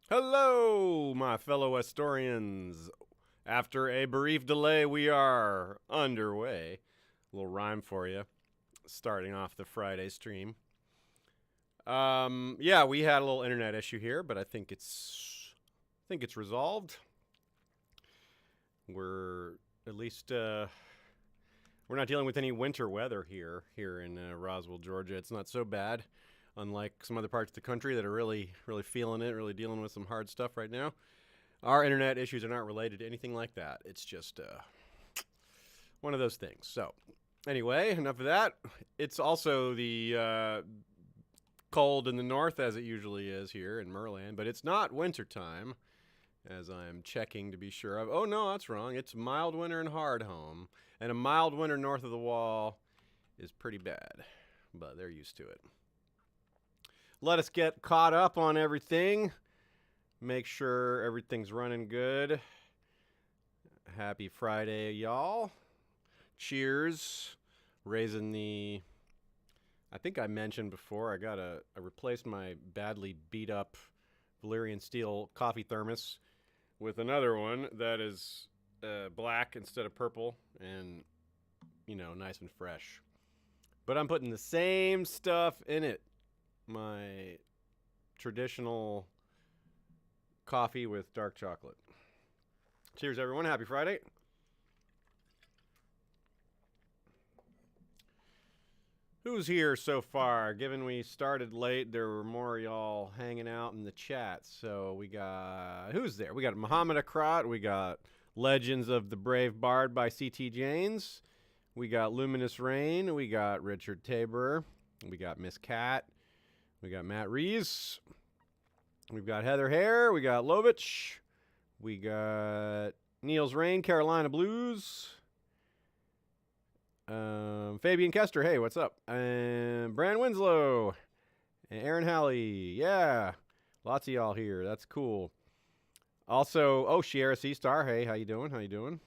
Hello, my fellow Westorians. After a brief delay, we are underway. A little rhyme for you, starting off the Friday stream. Yeah, we had a little internet issue here, but I think it's resolved. We're at least we're not dealing with any winter weather here in Roswell, Georgia. It's not so bad, unlike some other parts of the country that are really feeling it, really dealing with some hard stuff right now. Our internet issues are not related to anything like that. It's just one of those things. So, anyway, enough of that. It's also the cold in the north, as it usually is here in Merland, but it's not wintertime, as I'm checking to be sure of. Oh, no, that's wrong. It's mild winter in Hardhome, and a mild winter north of the wall is pretty bad, but they're used to it. Let us get caught up on everything. Make sure everything's running good. Happy Friday, y'all. Cheers. Raising the... I think I mentioned before, I replaced my badly beat up Valyrian steel coffee thermos with another one that is black instead of purple and, nice and fresh. But I'm putting the same stuff in it. My traditional coffee with dark chocolate. Cheers, everyone. Happy Friday. Who's here so far? Given we started late, there were more y'all hanging out in the chat. So we got... Who's there? We got Muhammad Akrat. We got Legends of the Brave Bard by C.T. Janes. We got Luminous Rain. We got Richard Tabor. We got Miss Cat. We got Matt Rees. We've got Heather Hare. We got Lovich. We got Niels Rain, Carolina Blues. Fabian Kester, hey, what's up? Brand Winslow. And Aaron Halley. Yeah. Lots of y'all here. That's cool. Also, Sierra Seastar. Hey, how you doing?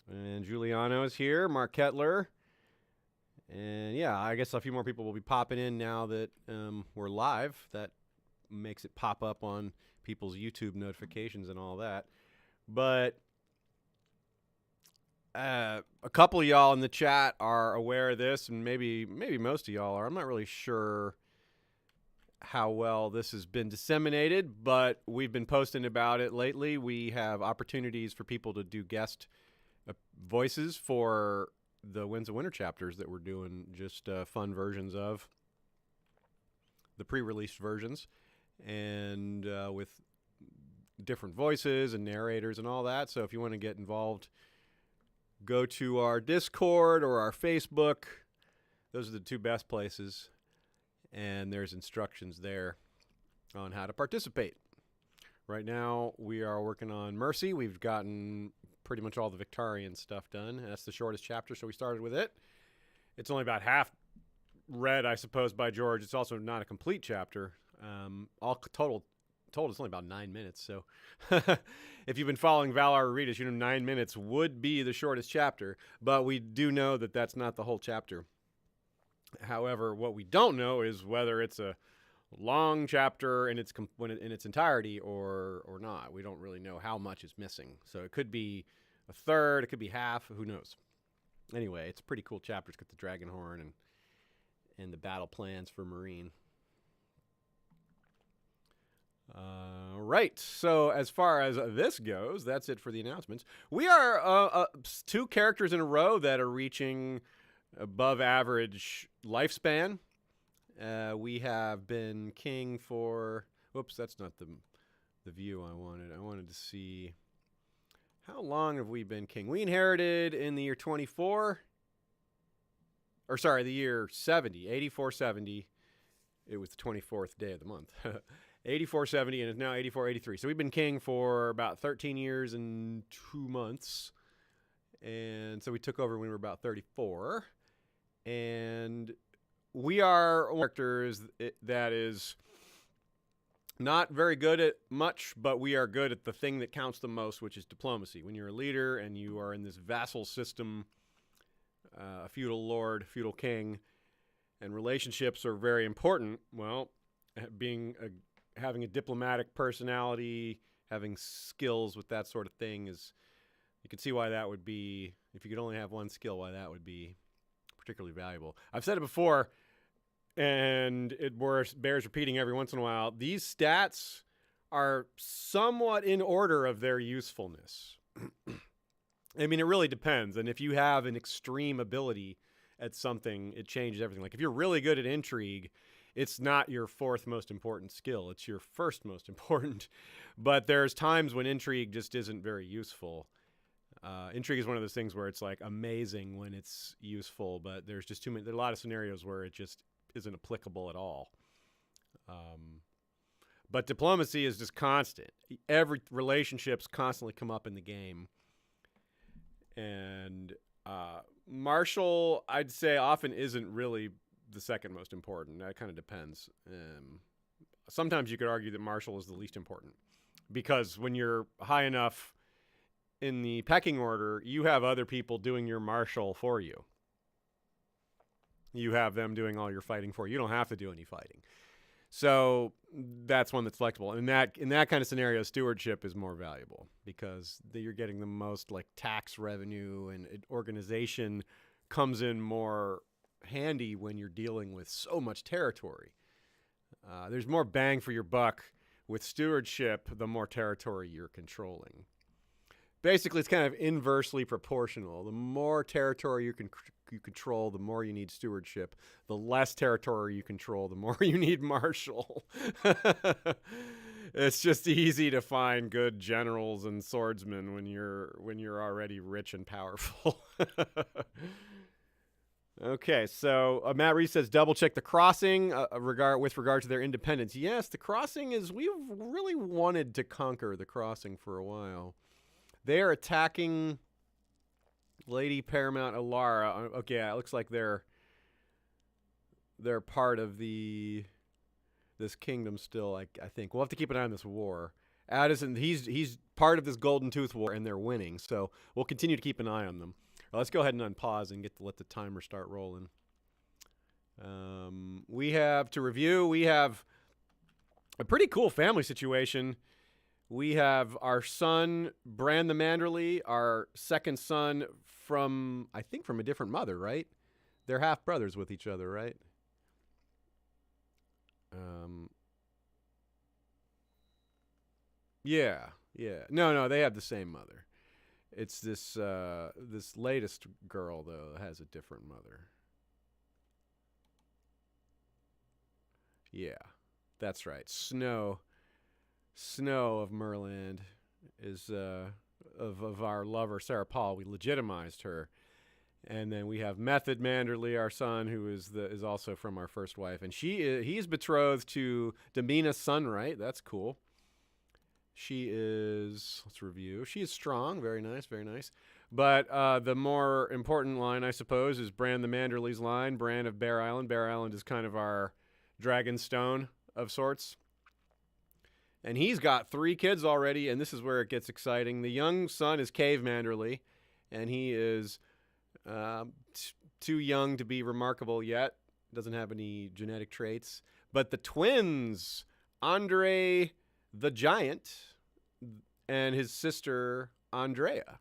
And Giuliano is here. Mark Kettler. And yeah, I guess a few more people will be popping in now that we're live. That makes it pop up on people's YouTube notifications and all that. But a couple of y'all in the chat are aware of this, and maybe most of y'all are. I'm not really sure how well this has been disseminated, but we've been posting about it lately. We have opportunities for people to do guest voices for the Winds of Winter chapters that we're doing, just fun versions of the pre-released versions, and with different voices and narrators and all that. So if you want to get involved, go to our Discord or our Facebook. Those are the two best places, and there's instructions there on how to participate. Right now, we are working on Mercy. We've gotten pretty much all the Victorian stuff done. That's the shortest chapter, so we started with it. It's only about half read, I suppose, by George. It's also not a complete chapter. All total, it's only about 9 minutes. So if you've been following Valar Reedus, 9 minutes would be the shortest chapter. But we do know that that's not the whole chapter. However, what we don't know is whether it's a long chapter in its entirety or not. We don't really know how much is missing. So it could be a third, it could be half, who knows. Anyway, it's a pretty cool chapter. It's got the dragon horn and the battle plans for Meereen. Right, so as far as this goes, that's it for the announcements. We are 2 characters in a row that are reaching above average lifespan. We have been king for... Whoops, that's not the view I wanted. I wanted to see... How long have we been king? We inherited in the year 24... Or sorry, the year 70. 8470. It was the 24th day of the month. 8470, and it's now 8483. So we've been king for about 13 years and 2 months. And so we took over when we were about 34. And... we are characters that is not very good at much, but we are good at the thing that counts the most, which is diplomacy. When you're a leader and you are in this vassal system, a feudal lord, feudal king, and relationships are very important, well, being having a diplomatic personality, having skills with that sort of thing is, you can see why that would be, if you could only have one skill, why that would be particularly valuable. I've said it before, and it bears repeating every once in a while. These stats are somewhat in order of their usefulness. I mean, it really depends. And if you have an extreme ability at something, it changes everything. Like if you're really good at intrigue, it's not your fourth most important skill. It's your first most important. But there's times when intrigue just isn't very useful. Intrigue is one of those things where it's like amazing when it's useful, but there's just there are a lot of scenarios where it just isn't applicable at all. But diplomacy is just constant. Every relationships constantly come up in the game. And martial, I'd say, often isn't really the second most important. That kind of depends. Sometimes you could argue that martial is the least important, because when you're high enough in the pecking order, you have other people doing your martial for you. You have them doing all your fighting for you. You don't have to do any fighting. So that's one that's flexible. And in that kind of scenario, stewardship is more valuable, because you're getting the most like tax revenue, and organization comes in more handy when you're dealing with so much territory. There's more bang for your buck with stewardship the more territory you're controlling. Basically, it's kind of inversely proportional. The more territory you control, the more you need stewardship. The less territory you control, the more you need martial. It's just easy to find good generals and swordsmen when you're already rich and powerful. Okay, so Matt Reese says double check the crossing with regard to their independence. Yes, the crossing we've really wanted to conquer the crossing for a while. They are attacking Lady Paramount Alara. Okay, it looks like they're part of this kingdom still. I think we'll have to keep an eye on this war. Addison, he's part of this Golden Tooth War, and they're winning. So we'll continue to keep an eye on them. Let's go ahead and unpause and let the timer start rolling. We have to review. We have a pretty cool family situation. We have our son, Bran the Manderly, our second son from a different mother, right? They're half brothers with each other, right? Yeah. No, they have the same mother. It's this latest girl, though, has a different mother. Yeah, that's right. Snow of Merland is of our lover Sarah Paul. We legitimized her, and then we have Method Manderly, our son, who is also from our first wife, and he's betrothed to Damina Sunright. That's cool. She is, let's review. She is strong, very nice, very nice. But the more important line, I suppose, is Bran the Manderly's line. Bran of Bear Island. Bear Island is kind of our Dragonstone of sorts. And he's got 3 kids already, and this is where it gets exciting. The young son is Cave Manderly, and he is too young to be remarkable yet. Doesn't have any genetic traits. But the twins, Andre the Giant and his sister Andrea,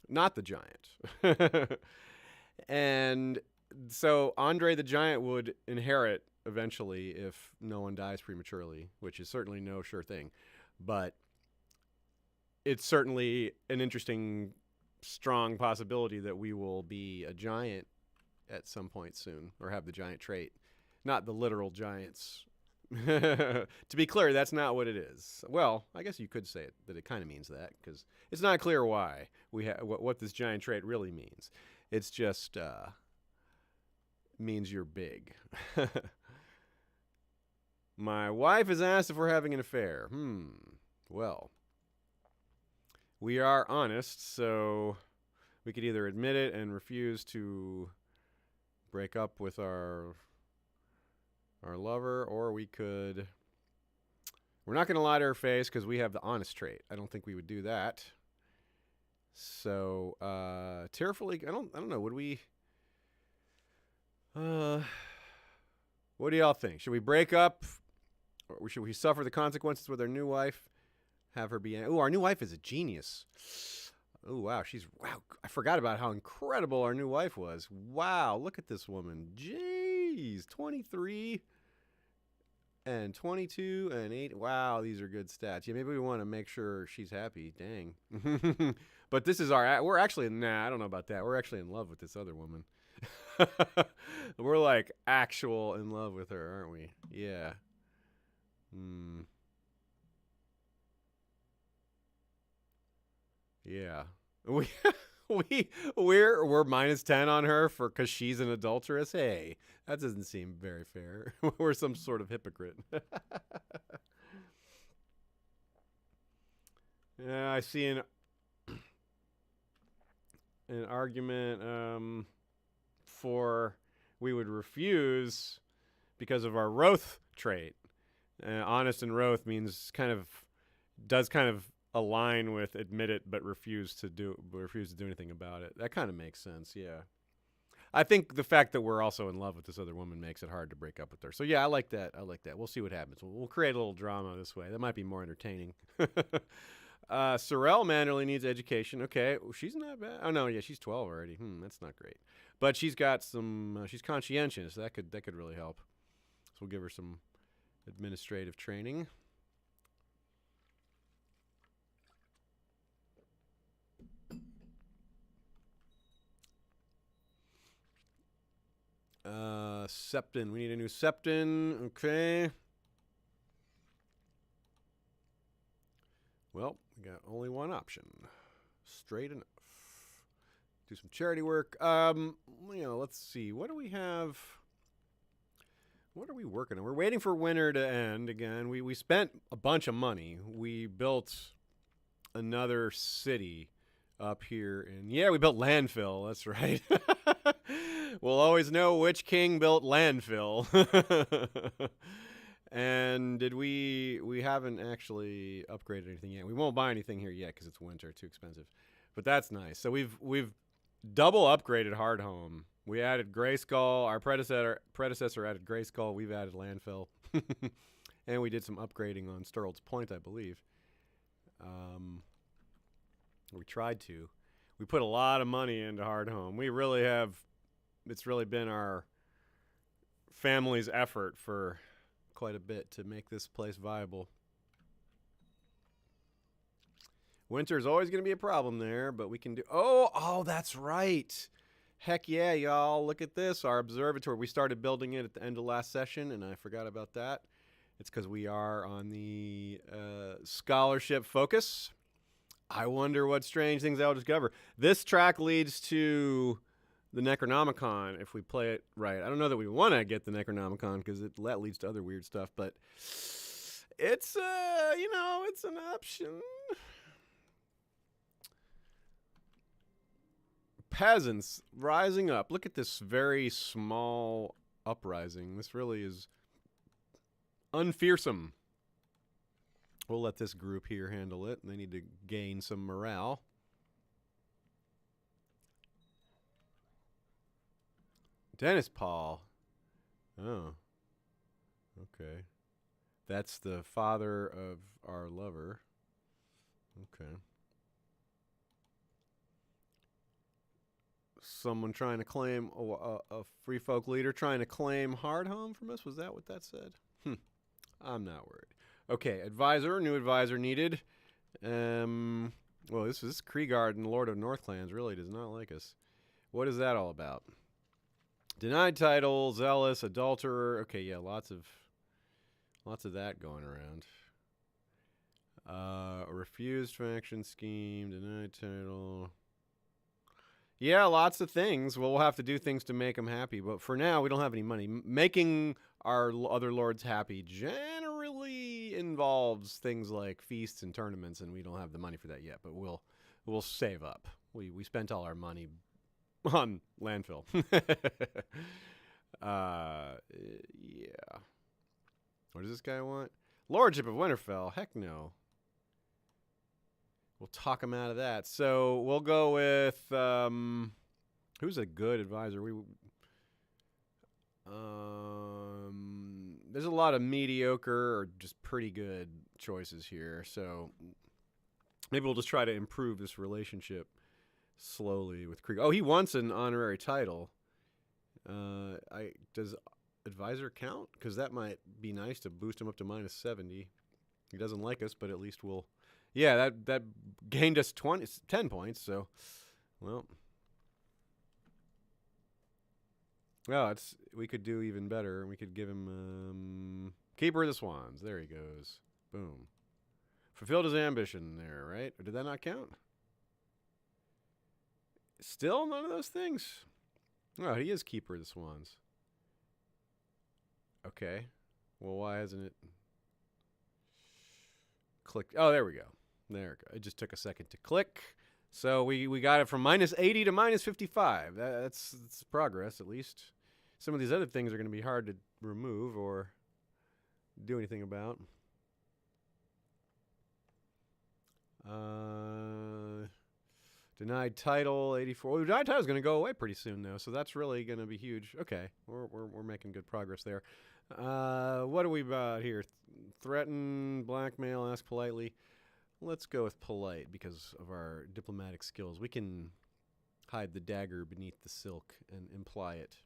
not the Giant. And so Andre the Giant would inherit eventually if no one dies prematurely, which is certainly no sure thing. But it's certainly an interesting, strong possibility that we will be a giant at some point soon, or have the giant trait. Not the literal giants. To be clear, that's not what it is. Well, I guess you could say that it kind of means that, because it's not clear why what this giant trait really means. It's just means you're big. My wife has asked if we're having an affair. Well, we are honest, so we could either admit it and refuse to break up with our lover, or we're not going to lie to her face because we have the honest trait. I don't think we would do that. So, tearfully, I don't know, would we, what do y'all think? Should we break up Or should we suffer the consequences with our new wife? Have her be... Oh, our new wife is a genius. Oh, wow. Wow. I forgot about how incredible our new wife was. Wow. Look at this woman. Jeez. 23 and 22 and 8. Wow. These are good stats. Yeah, maybe we want to make sure she's happy. Dang. But this is we're actually... Nah, I don't know about that. We're actually in love with this other woman. We're like actual in love with her, aren't we? Yeah. Yeah. We're minus 10 on her because she's an adulteress. Hey, that doesn't seem very fair. We're some sort of hypocrite. Yeah, I see an argument for we would refuse because of our Roth trait. Honest and Roth does kind of align with admit it but refuse to do anything about it. That kind of makes sense. Yeah, I think the fact that we're also in love with this other woman makes it hard to break up with her. So yeah, I like that. We'll see what happens. We'll create a little drama this way. That might be more entertaining. Sorrel Manderly needs education. Okay, well, she's not bad. Oh no, yeah, she's 12 already. That's not great. But she's got some. She's conscientious. That could really help. So we'll give her some administrative training. Septon. We need a new Septon. Okay. Well, we got only one option. Straight enough. Do some charity work. Let's see. What do we have? What are we working on? We're waiting for winter to end again. We spent a bunch of money. We built another city up here. And yeah, we built landfill. That's right. We'll always know which king built landfill. And we haven't actually upgraded anything yet. We won't buy anything here yet because it's winter, too expensive. But that's nice. So we've double upgraded Hardhome. We added Grayskull. Our predecessor added Grayskull. We've added landfill. And we did some upgrading on Sturld's Point, I believe. We tried to. We put a lot of money into Hardhome. We really have. It's really been our family's effort for quite a bit to make this place viable. Winter's always going to be a problem there, but we can do... Oh, that's right. Heck yeah, y'all. Look at this. Our observatory. We started building it at the end of last session, and I forgot about that. It's because we are on the scholarship focus. I wonder what strange things I'll discover. This track leads to the Necronomicon if we play it right. I don't know that we want to get the Necronomicon because that leads to other weird stuff, but it's it's an option. Peasants rising up. Look at this very small uprising. This really is unfearsome. We'll let this group here handle it. They need to gain some morale. Dennis Paul. Oh. Okay. That's the father of our lover. Okay. Someone trying to claim a free folk leader trying to claim Hardhome from us? Was that what that said? I'm not worried. Okay, new advisor needed. Well, this Kriegard and Lord of Northlands really does not like us. What is that all about? Denied title, zealous, adulterer. Okay, yeah, lots of that going around. Refused faction scheme, denied title. Yeah, lots of things. Well, we'll have to do things to make them happy. But for now, we don't have any money. Making our other lords happy generally involves things like feasts and tournaments, and we don't have the money for that yet. But we'll save up. We spent all our money on landfill. Yeah. What does this guy want? Lordship of Winterfell. Heck no. We'll talk him out of that. So we'll go with who's a good advisor? there's a lot of mediocre or just pretty good choices here. So maybe we'll just try to improve this relationship slowly with Krieg. Oh, he wants an honorary title. Does advisor count? Because that might be nice to boost him up to -70. He doesn't like us, but at least we'll. Yeah, that gained us 10 points. So, well, we could do even better. We could give him Keeper of the Swans. There he goes. Boom. Fulfilled his ambition there, right? Or did that not count? Still none of those things. Oh, he is Keeper of the Swans. Okay. Well, why hasn't it clicked? Oh, there we go. There we go. It just took a second to click. So we got it from -80 to -55. That's progress, at least. Some of these other things are going to be hard to remove or do anything about. Denied title 84. Well, denied title is going to go away pretty soon though, so that's really going to be huge. Okay, we're making good progress there. What do we got here? Threaten, blackmail, ask politely. Let's go with polite because of our diplomatic skills. We can hide the dagger beneath the silk and imply it.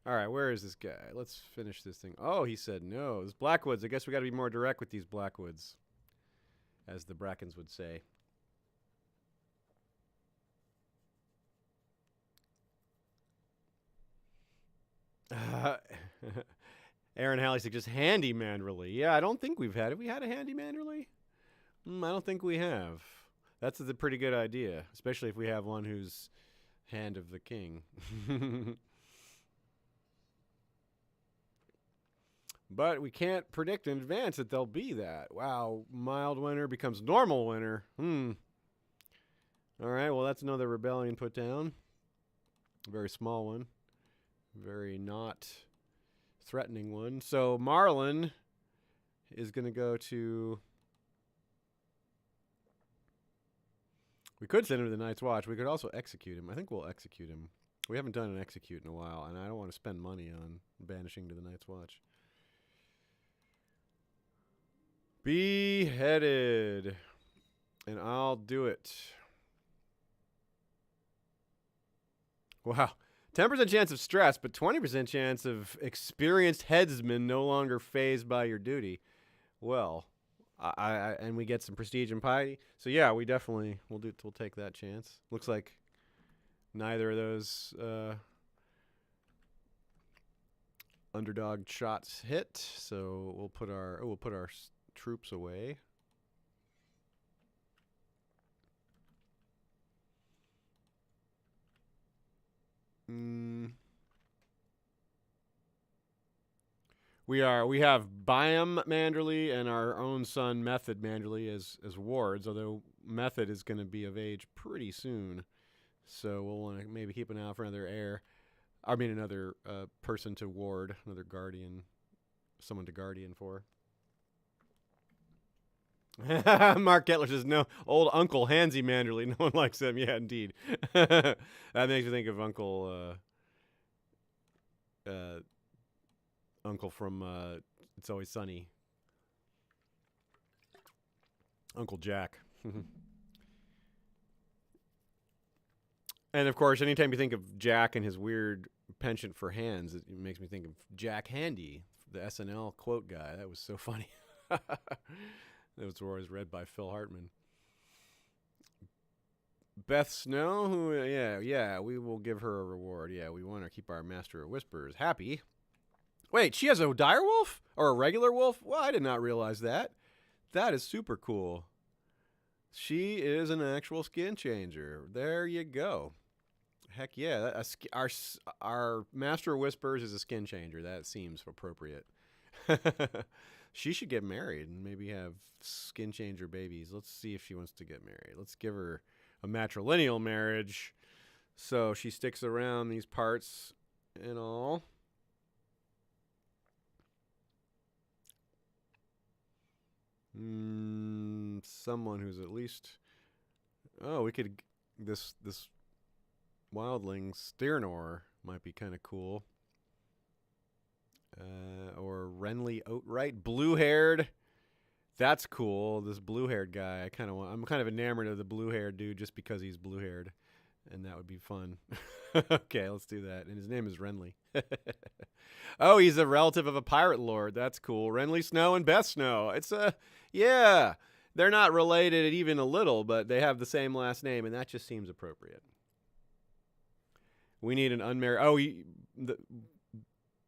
All right, where is this guy? Let's finish this thing. Oh, he said no. It's Blackwoods. I guess we got to be more direct with these Blackwoods, as the Brackens would say. Aaron Halley suggests handy Manderly. Yeah, I don't think we've had it. Have we had a handy Manderly? I don't think we have. That's a pretty good idea, especially if we have one who's hand of the king. But we can't predict in advance that they'll be that. Wow, mild winter becomes normal winter. All right, well, that's another rebellion put down. A very small one. Very not threatening one. So Marlin is going to go to... We could send him to the Night's Watch. We could also execute him. I think we'll execute him. We haven't done an execute in a while, and I don't want to spend money on banishing to the Night's Watch. Beheaded. And I'll do it. Wow. 10% chance of stress, but 20% chance of experienced headsmen no longer fazed by your duty. Well, and we get some prestige and piety. So yeah, we'll take that chance. Looks like neither of those underdog shots hit. So we'll put our troops away. We have Byam Manderly and our own son Method Manderly as wards, although Method is going to be of age pretty soon. So we'll want to maybe keep an eye out for another person to ward, another guardian, someone to guardian for. Mark Kettler says, no, old Uncle Hansy Manderly. No one likes him. Yeah, indeed. That makes me think of Uncle from It's Always Sunny. Uncle Jack. And, of course, anytime you think of Jack and his weird penchant for hands, it makes me think of Jack Handy, the SNL quote guy. That was so funny. That was always read by Phil Hartman. Beth Snow, we will give her a reward. Yeah, we want to keep our Master of Whispers happy. Wait, she has a direwolf? Or a regular wolf? Well, I did not realize that. That is super cool. She is an actual skin changer. There you go. Heck yeah. Our Master of Whispers is a skin changer. That seems appropriate. She should get married and maybe have skin changer babies. Let's see if she wants to get married. Let's give her a matrilineal marriage so she sticks around these parts and all. Someone who's at least... Oh, we could... This wildling Styrnor might be kind of cool. or Renly outright. Blue-haired. That's cool. This blue-haired guy. I'm kind of enamored of the blue-haired dude just because he's blue-haired, and that would be fun. Okay, let's do that. And his name is Renly. Oh, he's a relative of a pirate lord. That's cool. Renly Snow and Beth Snow. Yeah. They're not related even a little, but they have the same last name, and that just seems appropriate. We need an unmarried. The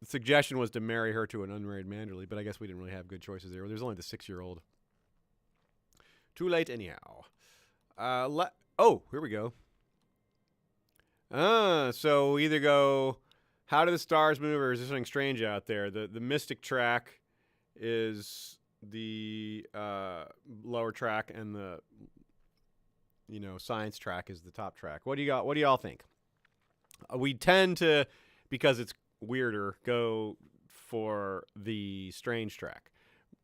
suggestion was to marry her to an unmarried Manderly, but I guess we didn't really have good choices there. There's only the 6-year-old. Too late anyhow. Here we go. So we either go, how do the stars move, or is there something strange out there? The mystic track is the lower track, and the science track is the top track. What do y'all think? We tend to, because it's weirder, go for the strange track,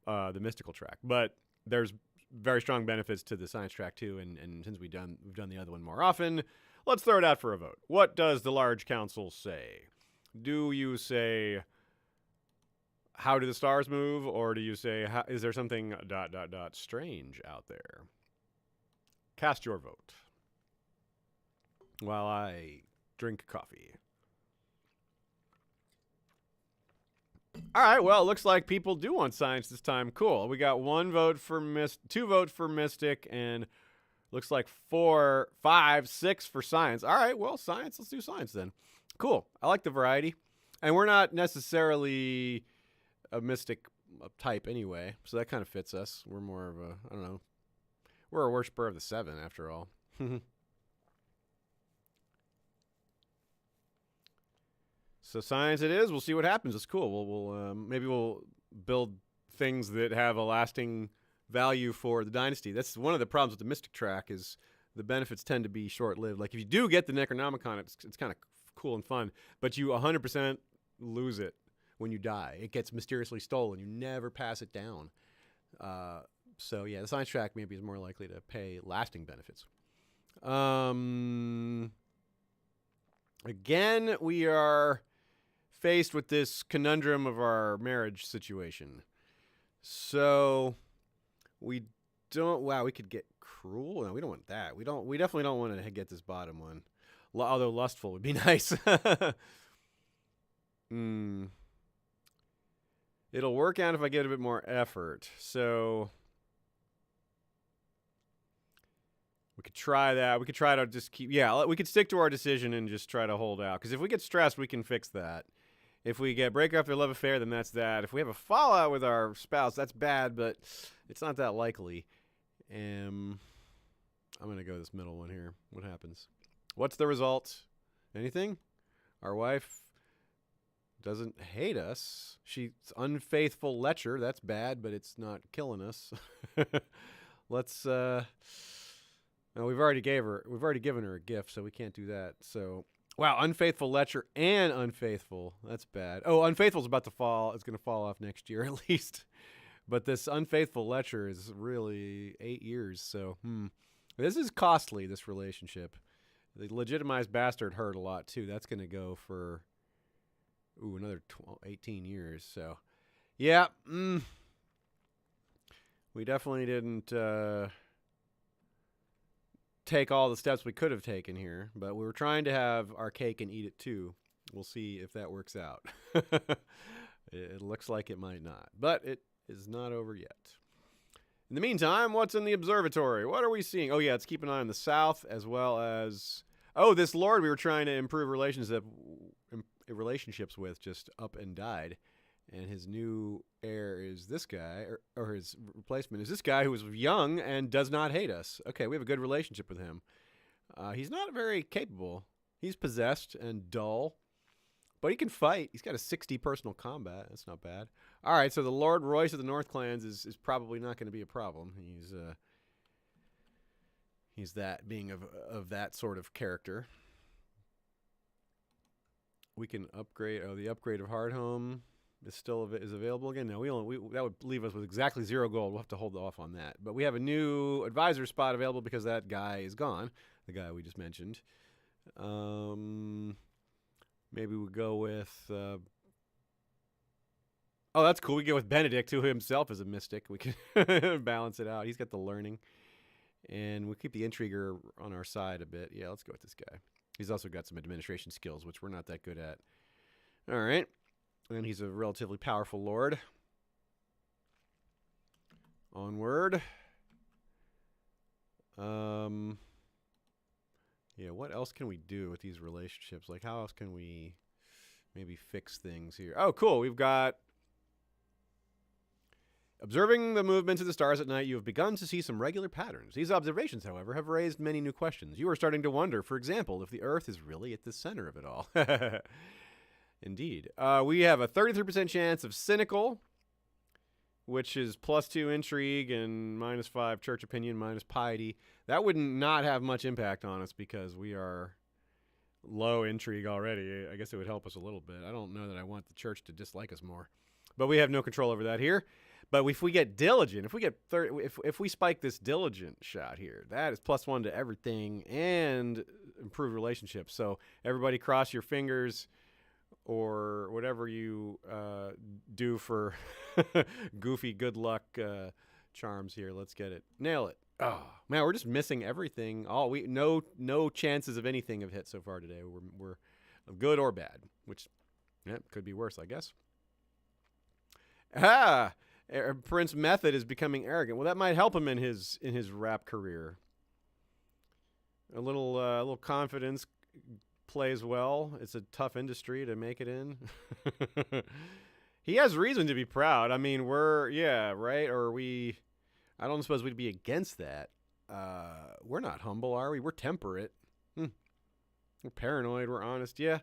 the mystical track. But there's very strong benefits to the science track too, and since we've done the other one more often, let's throw it out for a vote. What does the large council say? Do you say, how do the stars move, or do you say, is there something ... strange out there? Cast your vote while I drink coffee. All right, well, it looks like people do want science this time. Cool. We got 2 votes for Mystic, and looks like 4, 5, 6 for science. All right, well, science. Let's do science then. Cool. I like the variety. And we're not necessarily a Mystic type anyway, so that kind of fits us. We're more of a, I don't know, we're a worshiper of the 7 after all. So science it is. We'll see what happens. It's cool. Maybe we'll build things that have a lasting value for the dynasty. That's one of the problems with the Mystic track, is the benefits tend to be short-lived. Like if you do get the Necronomicon, it's kind of cool and fun, but you 100% lose it when you die. It gets mysteriously stolen. You never pass it down. So yeah, the science track maybe is more likely to pay lasting benefits. Again, we are faced with this conundrum of our marriage situation. So we could get cruel. No, we don't want that. We definitely don't want to get this bottom one. Although lustful would be nice. It'll work out if I give it a bit more effort. So we could try that. We could try to just we could stick to our decision and just try to hold out. Because if we get stressed, we can fix that. If we break up their love affair, then that's that. If we have a fallout with our spouse, that's bad, but it's not that likely. I'm going to go this middle one here. What happens? What's the result? Anything? Our wife doesn't hate us. She's unfaithful lecher. That's bad, but it's not killing us. Let's no, we've already given her a gift, so we can't do that. So wow, unfaithful lecher and unfaithful. That's bad. Oh, unfaithful's about to fall. It's going to fall off next year at least. But this unfaithful lecher is really 8 years. So this is costly, this relationship. The legitimized bastard hurt a lot too. That's going to go for another 18 years. So yeah, we definitely didn't take all the steps we could have taken here, but we were trying to have our cake and eat it too. We'll see if that works out. It looks like it might not, but it is not over yet. In the meantime, what's in the observatory? What are we seeing? Oh yeah, let's keep an eye on the south, as well as this lord we were trying to improve relationships with just up and died. And his new heir is this guy, or his replacement is this guy who was young and does not hate us. Okay, we have a good relationship with him. He's not very capable. He's possessed and dull, but he can fight. He's got a 60 personal combat. That's not bad. All right, so the Lord Royce of the North Clans is probably not going to be a problem. He's that being of that sort of character. We can upgrade. Oh, the upgrade of Hardhome is available again. No, that would leave us with exactly 0 gold. We'll have to hold off on that. But we have a new advisor spot available because that guy is gone. The guy we just mentioned. Maybe we go with Oh, that's cool. We get with Benedict, who himself is a mystic. We can balance it out. He's got the learning. And we'll keep the intriguer on our side a bit. Yeah, let's go with this guy. He's also got some administration skills, which we're not that good at. All right. And he's a relatively powerful lord. Onward. Yeah, what else can we do with these relationships? Like, how else can we maybe fix things here? Oh, cool. We've got observing the movements of the stars at night, you have begun to see some regular patterns. These observations, however, have raised many new questions. You are starting to wonder, for example, if the Earth is really at the center of it all. Indeed. We have a 33% chance of cynical, which is +2 intrigue and -5 church opinion, minus piety. That would not have much impact on us because we are low intrigue already. I guess it would help us a little bit. I don't know that I want the church to dislike us more. But we have no control over that here. But if we get diligent, if we get if we spike this diligent shot here, that is +1 to everything and improved relationships. So everybody cross your fingers or whatever you do for goofy good luck charms here. Let's get it. Nail it. Oh, man, we're just missing everything. No chances of anything have hit so far today. We're good or bad, which could be worse, I guess. Prince Method is becoming arrogant. Well, that might help him in his rap career. A little confidence plays well. It's a tough industry to make it in. He has reason to be proud. I mean, right? Or I don't suppose we'd be against that. We're not humble, are we? We're temperate. We're paranoid. We're honest. Yeah.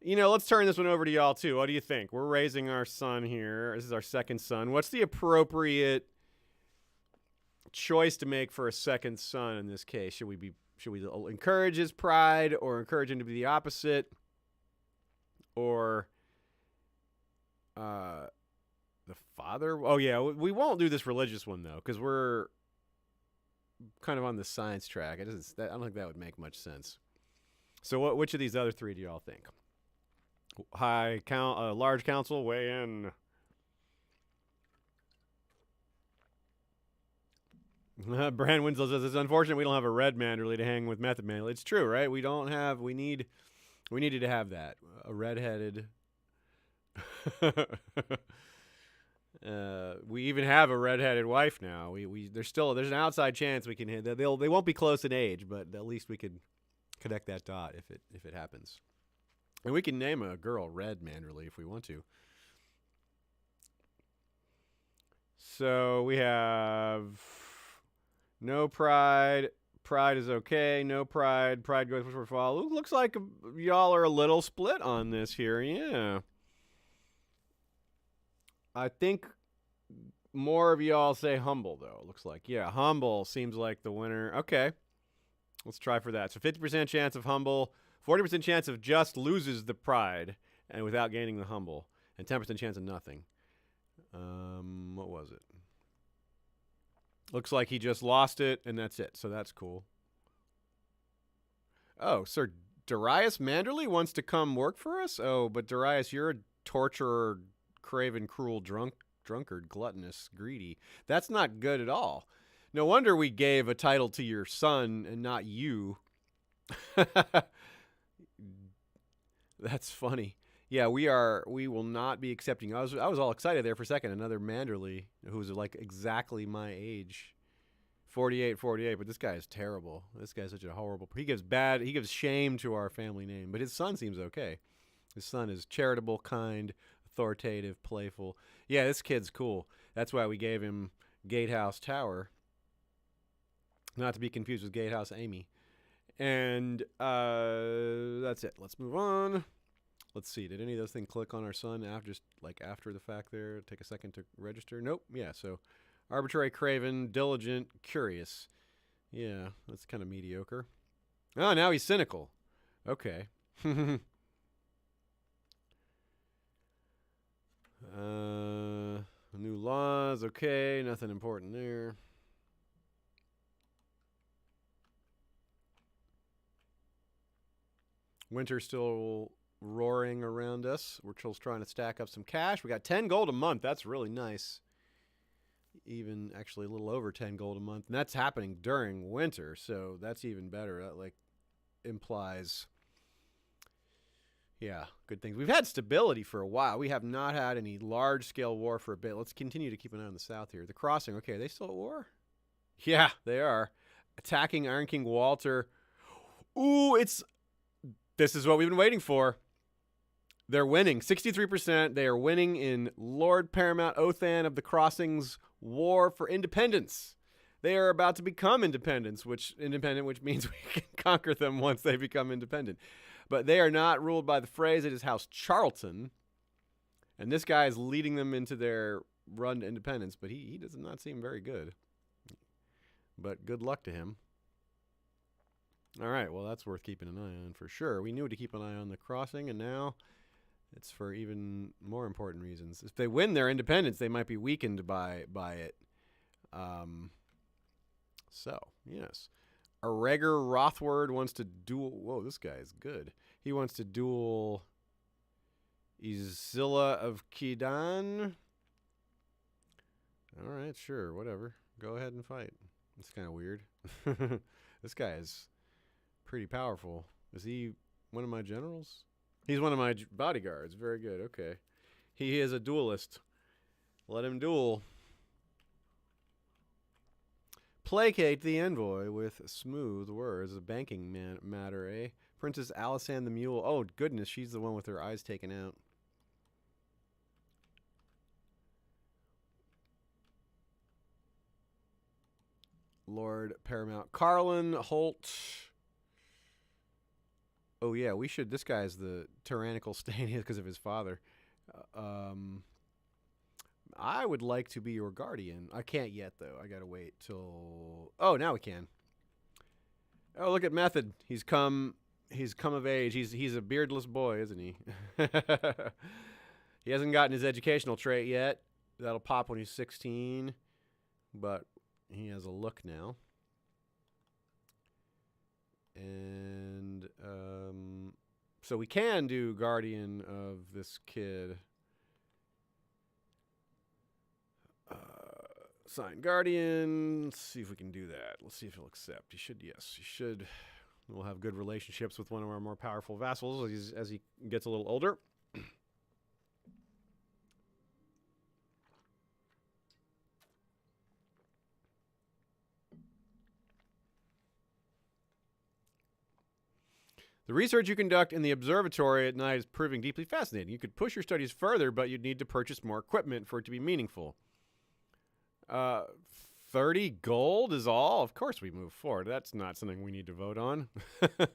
Let's turn this one over to y'all, too. What do you think? We're raising our son here. This is our second son. What's the appropriate choice to make for a second son in this case? Should we encourage his pride or encourage him to be the opposite? Or the father? Oh, yeah. We won't do this religious one, though, because we're kind of on the science track. I don't think that would make much sense. So which of these other three do y'all think? Large council, weigh in. Brand Winslow says it's unfortunate we don't have a red Manderly to hang with Method Man. It's true, right? We needed to have that. A redheaded. We even have a redheaded wife now. There's an outside chance we can hit. They won't be close in age, but at least we could connect that dot if it happens. And we can name a girl Red Manderly if we want to. So we have no pride. Pride is okay. No pride. Pride goes for fall. Looks like y'all are a little split on this here. Yeah. I think more of y'all say humble, though. Looks like. Yeah, humble seems like the winner. Okay. Let's try for that. So 50% chance of humble. 40% chance of just loses the pride and without gaining the humble. And 10% chance of nothing. What was it? Looks like he just lost it, and that's it. So that's cool. Oh, Sir Darius Manderly wants to come work for us? Oh, but Darius, you're a torturer, craven, cruel, drunkard, gluttonous, greedy. That's not good at all. No wonder we gave a title to your son and not you. That's funny. Yeah, we will not be accepting. I was all excited there for a second. Another Manderly who's like exactly my age. 48, but this guy is terrible. This guy's such a horrible. He gives shame to our family name, but his son seems okay. His son is charitable, kind, authoritative, playful. Yeah, this kid's cool. That's why we gave him Gatehouse Tower. Not to be confused with Gatehouse Amy. And that's it. Let's move on. Let's see. Did any of those things click on our son after the fact there? Take a second to register? Nope. Yeah, so arbitrary, craven, diligent, curious. Yeah, that's kind of mediocre. Oh, now he's cynical. Okay. New laws. Okay, nothing important there. Winter still roaring around us. We're just trying to stack up some cash. We got 10 gold a month. That's really nice. Even actually a little over 10 gold a month. And that's happening during winter, so that's even better. That like implies, yeah, good things. We've had stability for a while. We have not had any large-scale war for a bit. Let's continue to keep an eye on the south here. The Crossing, okay, are they still at war? Yeah, they are. Attacking Iron King Walter. Ooh, this is what we've been waiting for. They're winning. 63%. They are winning in Lord Paramount Othan of the Crossing's war for independence. They are about to become independent, which means we can conquer them once they become independent. But they are not ruled by the Freys. It is House Charlton. And this guy is leading them into their run to independence, but he does not seem very good. But good luck to him. All right, well, that's worth keeping an eye on for sure. We knew to keep an eye on the Crossing, and now it's for even more important reasons. If they win their independence, they might be weakened by it. So, yes. Aregor Rothward wants to duel... Whoa, this guy is good. He wants to duel Izilla of Kidan. All right, sure, whatever. Go ahead and fight. It's kind of weird. This guy is pretty powerful. Is he one of my generals? He's one of my bodyguards. Very good. Okay. He is a duelist. Let him duel. Placate the envoy with smooth words. A banking matter, eh? Princess Alisan the Mule. Oh, goodness. She's the one with her eyes taken out. Lord Paramount Carlin Holt. Oh, yeah, we should. This guy's the tyrannical stain because of his father. I would like to be your guardian. I can't yet, though. I got to wait till... Oh, now we can. Oh, look at Method. He's come of age. He's a beardless boy, isn't he? He hasn't gotten his educational trait yet. That'll pop when he's 16. But he has a look now. And so we can do guardian of this kid. Sign guardian. Let's see if we can do that. Let's see if he'll accept. He should. Yes, he should. We'll have good relationships with one of our more powerful vassals as he gets a little older. The research you conduct in the observatory at night is proving deeply fascinating. You could push your studies further, but you'd need to purchase more equipment for it to be meaningful. 30 gold is all? Of course we move forward. That's not something we need to vote on. Of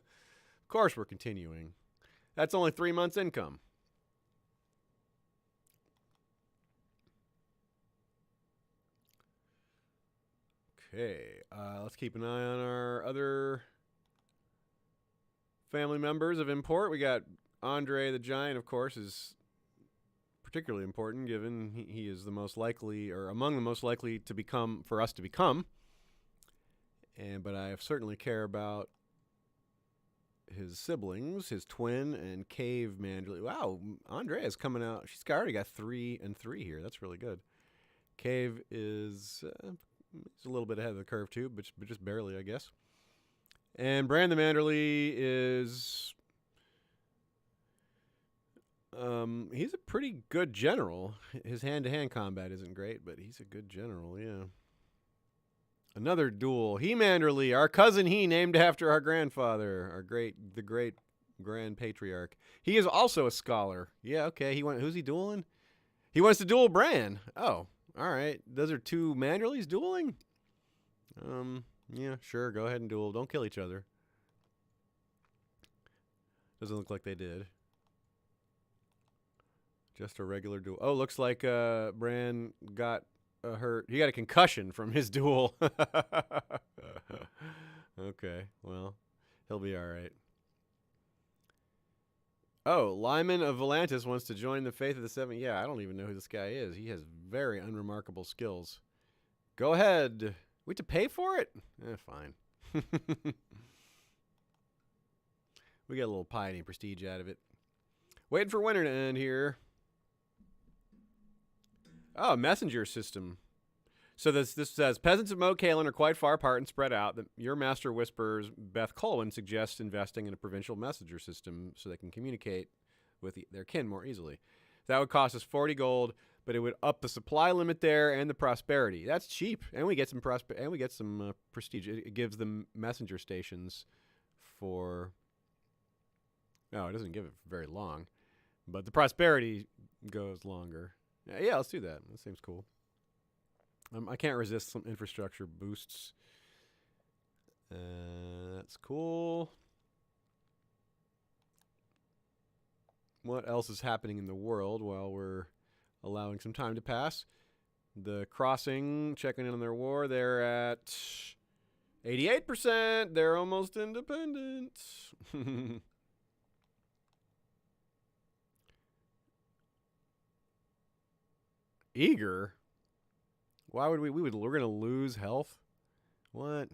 course we're continuing. That's only 3 months' income. Okay, let's keep an eye on our other family members of import. We got Andre the Giant, of course, is particularly important given he is the most likely, or among the most likely to become, for us to become. But I certainly care about his siblings, his twin, and Cave Manderly. Wow, Andre is coming out. She's already got 3 and 3 here. That's really good. Cave is a little bit ahead of the curve too, but just barely, I guess. And Bran the Manderly is... he's a pretty good general. His hand-to-hand combat isn't great, but he's a good general, yeah. Another duel. He Manderly, our cousin he, named after our grandfather, the great Grand Patriarch. He is also a scholar. Yeah, okay. Who's he dueling? He wants to duel Bran. Oh, all right. Those are 2 Manderlys dueling? Yeah, sure. Go ahead and duel. Don't kill each other. Doesn't look like they did. Just a regular duel. Oh, looks like Bran got hurt. He got a concussion from his duel. Okay, well, he'll be all right. Oh, Lyman of Volantis wants to join the Faith of the Seven. Yeah, I don't even know who this guy is. He has very unremarkable skills. Go ahead. We have to pay for it? Fine. We get a little piety and prestige out of it. Waiting for winter to end here. Oh, messenger system. So this says, peasants of Moat Cailin are quite far apart and spread out. Your master whispers, Beth Colwyn, suggests investing in a provincial messenger system so they can communicate with their kin more easily. That would cost us 40 gold, but it would up the supply limit there and the prosperity. That's cheap, and we get some prestige. It gives them messenger stations for. No, it doesn't give it very long, but the prosperity goes longer. Yeah, let's do that. That seems cool. I can't resist some infrastructure boosts. That's cool. What else is happening in the world while we're allowing some time to pass? The Crossing, checking in on their war. They're at 88%. They're almost independent. Eager? Why would we're going to lose health? What?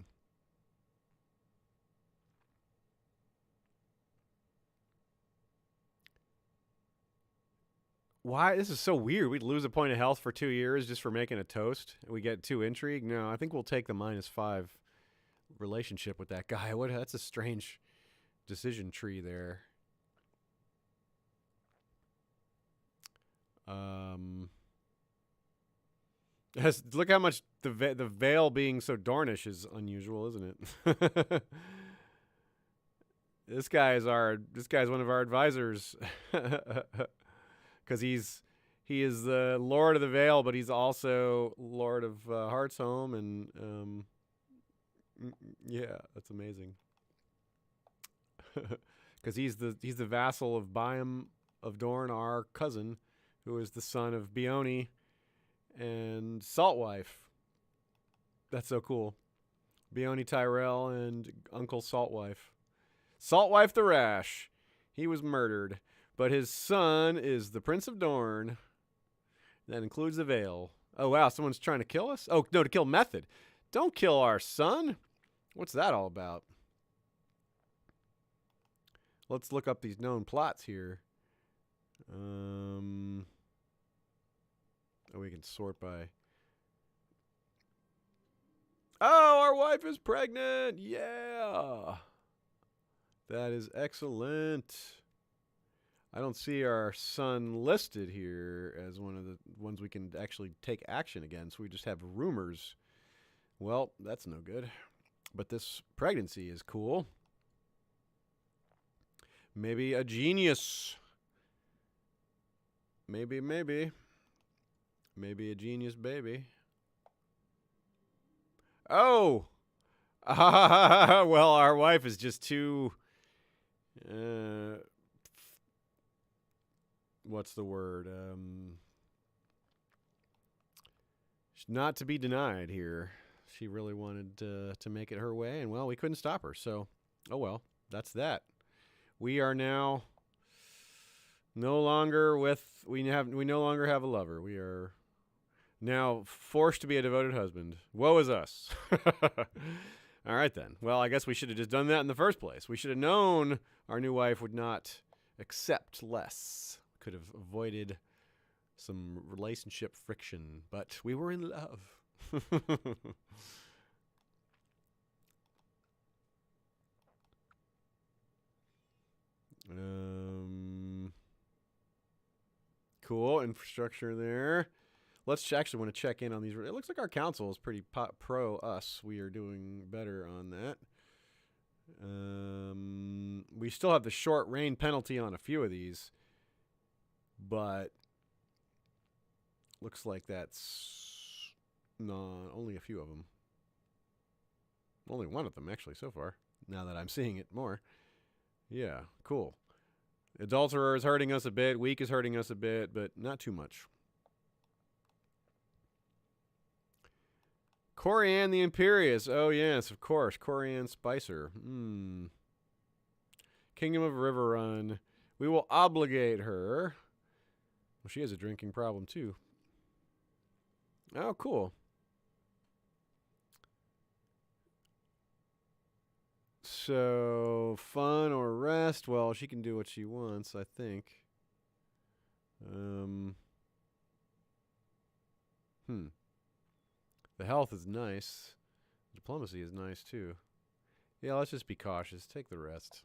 Why? This is so weird. We'd lose a point of health for 2 years just for making a toast. We get 2 intrigue. No, I think we'll take the -5 relationship with that guy. That's a strange decision tree there. Look how much the veil being so Dornish is unusual, isn't it? This guy's one of our advisors, because he is the Lord of the Vale, but he's also Lord of Heartsholm, and yeah, that's amazing. Because he's the vassal of Byam of Dorne, our cousin, who is the son of Beone and Saltwife. That's so cool. Beone Tyrell and Uncle Saltwife. Saltwife the Rash. He was murdered, but his son is the Prince of Dorne. That includes the Vale. Oh, wow, someone's trying to kill us? Oh, no, to kill Method. Don't kill our son. What's that all about? Let's look up these known plots here. Oh, we can sort by. Oh, our wife is pregnant. Yeah. That is excellent. I don't see our son listed here as one of the ones we can actually take action against. We just have rumors. Well, that's no good. But this pregnancy is cool. Maybe a genius. Maybe a genius baby. Oh! Well, our wife is just too... what's the word? Not to be denied here. She really wanted to make it her way, and, well, we couldn't stop her. So, oh well, that's that. We are now no longer we no longer have a lover. We are now forced to be a devoted husband. Woe is us. All right, then. Well, I guess we should have just done that in the first place. We should have known our new wife would not accept less. Could have avoided some relationship friction, but we were in love. Cool infrastructure there. Let's actually want to check in on these. It looks like our council is pretty pro us. We are doing better on that. We still have the short reign penalty on a few of these, but looks like that's only a few of them. Only one of them, actually, so far, now that I'm seeing it more. Yeah, cool. Adulterer is hurting us a bit. Weak is hurting us a bit, but not too much. Corianne the Imperious. Oh, yes, of course. Corianne Spicer. Kingdom of Riverrun. We will obligate her. Well, she has a drinking problem, too. Oh, cool. So, fun or rest? Well, she can do what she wants, I think. The health is nice. Diplomacy is nice too. Yeah, let's just be cautious. Take the rest.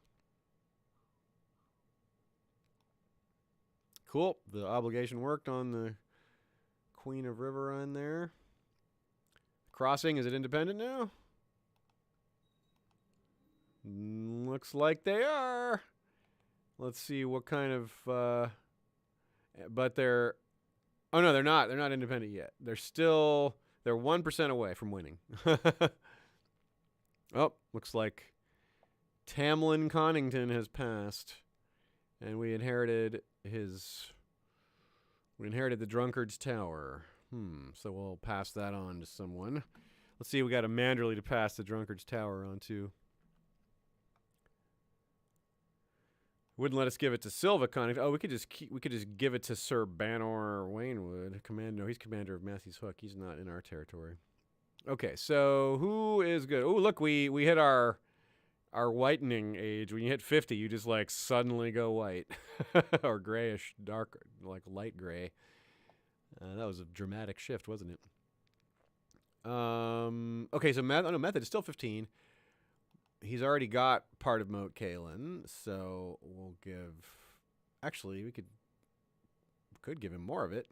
Cool. The obligation worked on the Queen of Riverrun there. Crossing, is it independent now? Looks like they are. Let's see what kind of... but they're... Oh, no, they're not. They're not independent yet. They're still... They're 1% away from winning. Oh, looks like Tamlin Connington has passed. And we inherited his... We inherited the Drunkard's Tower. So we'll pass that on to someone. Let's see, we got a Manderly to pass the Drunkard's Tower on to. Wouldn't let us give it to Silva Connington. Oh, we could just give it to Sir Banor Waynwood. No, he's commander of Matthew's Hook. He's not in our territory. Okay, so who is good? Oh, look, we hit our whitening age. When you hit 50, you just like suddenly go white or grayish, dark, like light gray. That was a dramatic shift, wasn't it? Okay, so Method is still 15. He's already got part of Moat Cailin, so we'll give... Actually, we could give him more of it.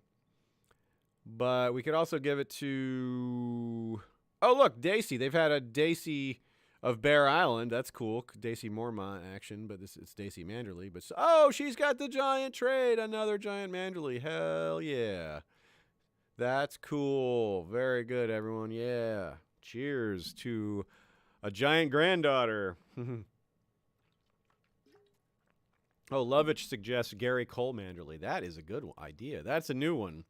But we could also give it to... Oh, look, Dacey. They've had a Dacey of Bear Island. That's cool. Dacey Mormont action, but it's Dacey Manderly. But oh, she's got the giant trade. Another giant Manderly. Hell yeah. That's cool. Very good, everyone. Yeah. Cheers to... a giant granddaughter. Oh, Lovitch suggests Gary Cole Manderly. That is a good idea. That's a new one.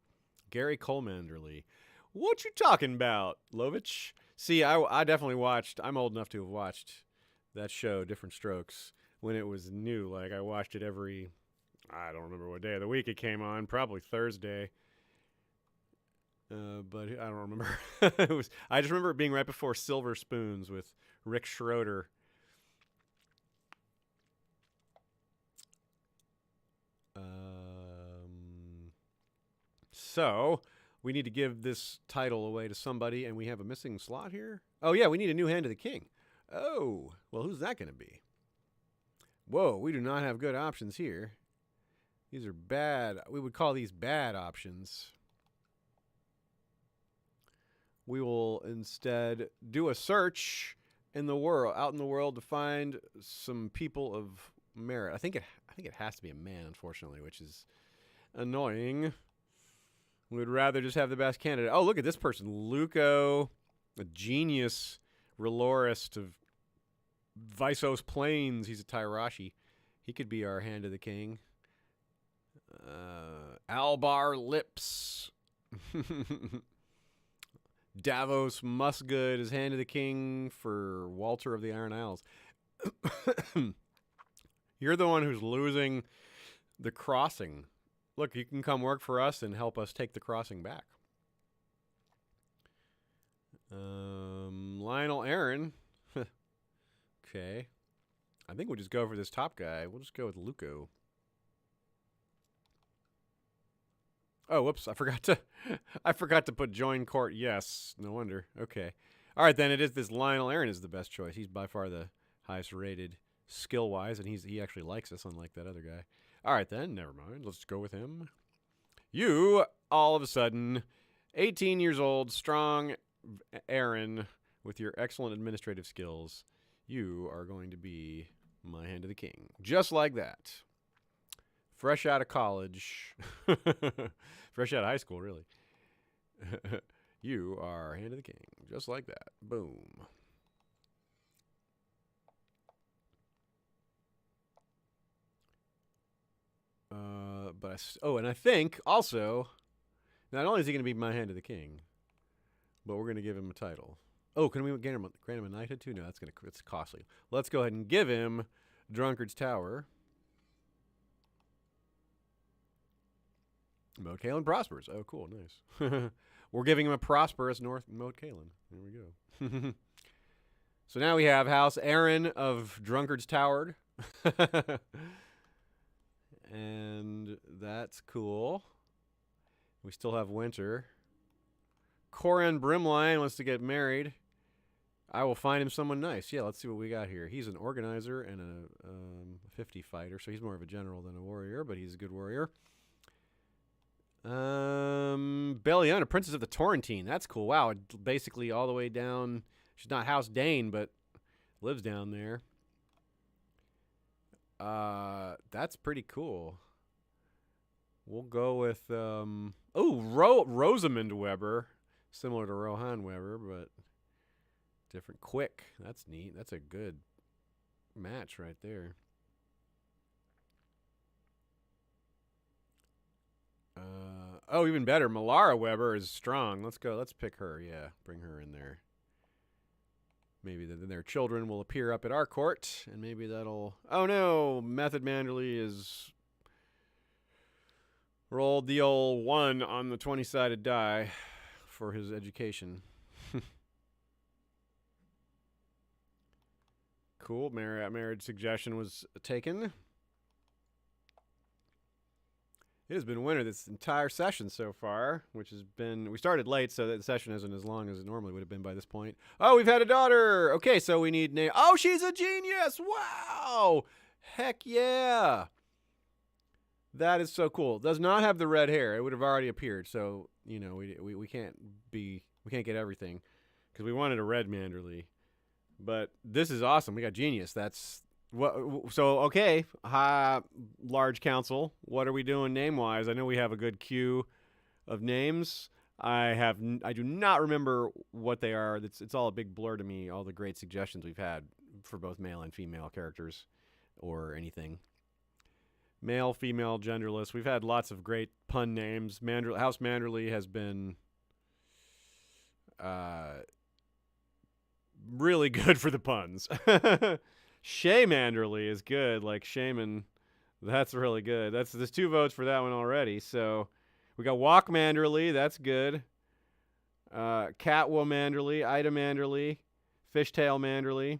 Gary Cole Manderly. What you talking about, Lovitch? See, I definitely watched. I'm old enough to have watched that show, Different Strokes, when it was new. Like, I watched it every... I don't remember what day of the week it came on. Probably Thursday. But I don't remember. I just remember it being right before Silver Spoons with Rick Schroeder. So we need to give this title away to somebody, and we have a missing slot here. Oh yeah, we need a new Hand of the King. Oh, well, who's that going to be? Whoa, we do not have good options here. These are bad. We would call these bad options. We will instead do a search in the world, out in the world, to find some people of merit. I think it has to be a man, unfortunately, which is annoying. We would rather just have the best candidate. Oh, look at this person, Luco, a genius relorist of Visos Plains. He's a Tyrashi. He could be our Hand of the King. Albar Lips. Davos Musgood is Hand of the King for Walter of the Iron Isles. You're the one who's losing the crossing. Look, you can come work for us and help us take the crossing back. Lionel Aaron. Okay. I think we'll just go for this top guy. We'll just go with Luco. Oh, whoops! I forgot to put join court. Yes, no wonder. Okay, all right then. It is this Lionel Aaron is the best choice. He's by far the highest rated skill wise, and he actually likes us, unlike that other guy. All right then, never mind. Let's go with him. You all of a sudden, 18 years old, strong Aaron with your excellent administrative skills. You are going to be my Hand of the King, just like that. Fresh out of college. Fresh out of high school, really. You are Hand of the King. Just like that. Boom. And I think, also, not only is he going to be my Hand of the King, but we're going to give him a title. Oh, can we grant him a knighthood, too? No, it's costly. Let's go ahead and give him Drunkard's Tower. Moat Cailin prospers. Oh, cool. Nice. We're giving him a prosperous North Moat Cailin. There we go. So now we have House Aaron of Drunkard's Tower. And that's cool. We still have winter. Corin Brimline wants to get married. I will find him someone nice. Yeah, let's see what we got here. He's an organizer and a 50 fighter, so he's more of a general than a warrior, but he's a good warrior. Belliona, Princess of the Torrentine. That's cool. Wow, basically all the way down. She's not House Dane, but lives down there. That's pretty cool. We'll go with Rosamund Weber, similar to Rohan Weber, but different. Quick. That's neat. That's a good match right there. Even better. Malara Weber is strong. Let's go. Let's pick her. Yeah, bring her in there. Maybe then their children will appear up at our court, and maybe that'll... Oh, no. Method Manderly is... rolled the old 1 on the 20-sided die for his education. Cool. Marriage suggestion was taken. It has been winter this entire session so far, which has been... We started late, so that the session isn't as long as it normally would have been by this point. Oh, we've had a daughter! Okay, so we need... Oh, she's a genius! Wow! Heck yeah! That is so cool. Does not have the red hair. It would have already appeared, so, you know, we can't get everything, because we wanted a red Manderly. But this is awesome. We got genius. That's... So, okay, large council, what are we doing name-wise? I know we have a good queue of names. I do not remember what they are. It's all a big blur to me, all the great suggestions we've had for both male and female characters or anything. Male, female, genderless. We've had lots of great pun names. House Manderly has been really good for the puns. Shay Manderly is good, like Shaman. That's really good. There's 2 votes for that one already. So we got Walk Manderly, that's good. Catwa Manderly, Ida Manderly, Fishtail Manderly.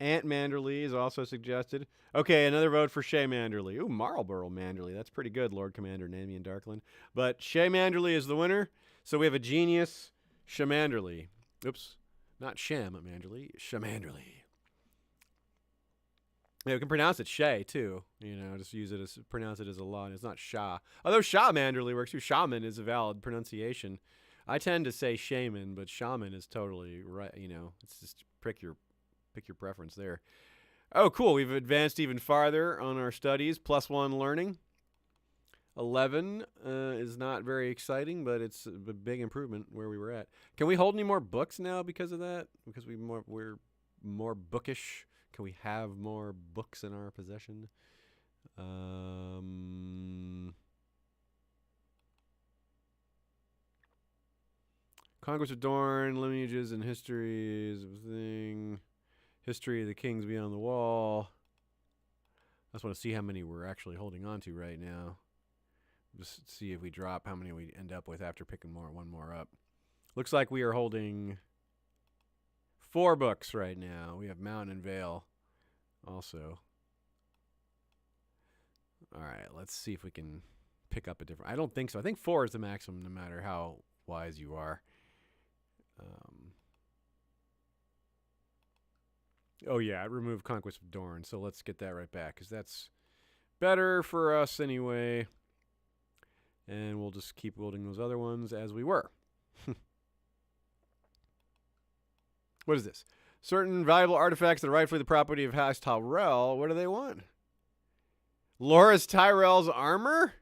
Aunt Manderly is also suggested. Okay, another vote for Shay Manderly. Ooh, Marlborough Manderly. That's pretty good, Lord Commander Namian Darkland. But Shay Manderly is the winner. So we have a genius, Shamanderly. Oops. Not Sham Manderly, Shamanderly. Yeah, we can pronounce it Shay, too. You know, just pronounce it as a law. And it's not Shah. Although Shah Manderly works too. Shaman is a valid pronunciation. I tend to say shaman, but shaman is totally right. You know, it's just pick your preference there. Oh, cool. We've advanced even farther on our studies. +1 learning. 11 is not very exciting, but it's a big improvement where we were at. Can we hold any more books now because of that? Because we're more bookish. Can we have more books in our possession? Conquest of Dorne, lineages and histories of thing. History of the Kings Beyond the Wall. I just want to see how many we're actually holding on to right now. Just see if we drop how many we end up with after picking one more up. Looks like we are holding 4 books right now. We have Mountain and Vale also. All right, let's see if we can pick up a different... I don't think so. I think 4 is the maximum no matter how wise you are. Oh, yeah, it removed Conquest of Dorne, so let's get that right back because that's better for us anyway. And we'll just keep building those other ones as we were. What is this? Certain valuable artifacts that are rightfully the property of House Tyrell. What do they want? Loras Tyrell's armor?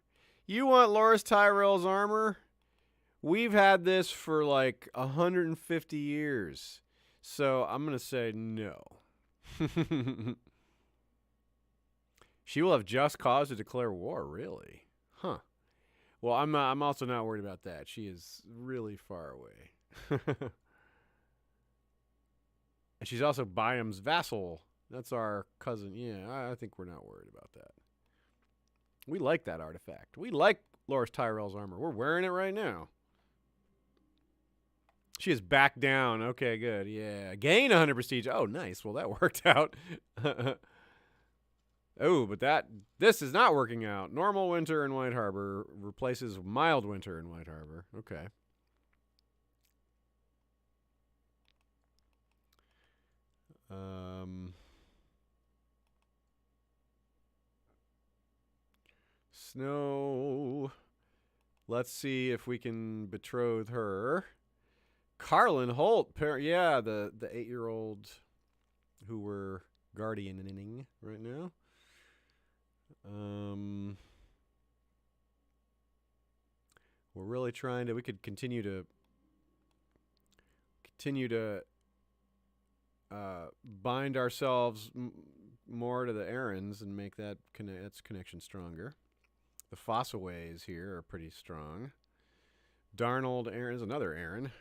You want Loras Tyrell's armor? We've had this for like 150 years. So I'm going to say no. She will have just cause to declare war, really? Huh. Well, I'm also not worried about that. She is really far away. And she's also Byam's vassal. That's our cousin. Yeah, I think we're not worried about that. We like that artifact. We like Loras Tyrell's armor. We're wearing it right now. She is back down. Okay, good. Yeah. Gain 100 prestige. Oh, nice. Well, that worked out. Oh, but this is not working out. Normal winter in White Harbor replaces mild winter in White Harbor. Okay. Snow. Let's see if we can betroth her. Carlin Holt. Yeah, the 8-year-old who we're guardianing right now. We're really trying to. We could continue to bind ourselves more to the Aarons and make that's connection stronger. The Fossaways here are pretty strong. Darnold Aaron is another Aaron.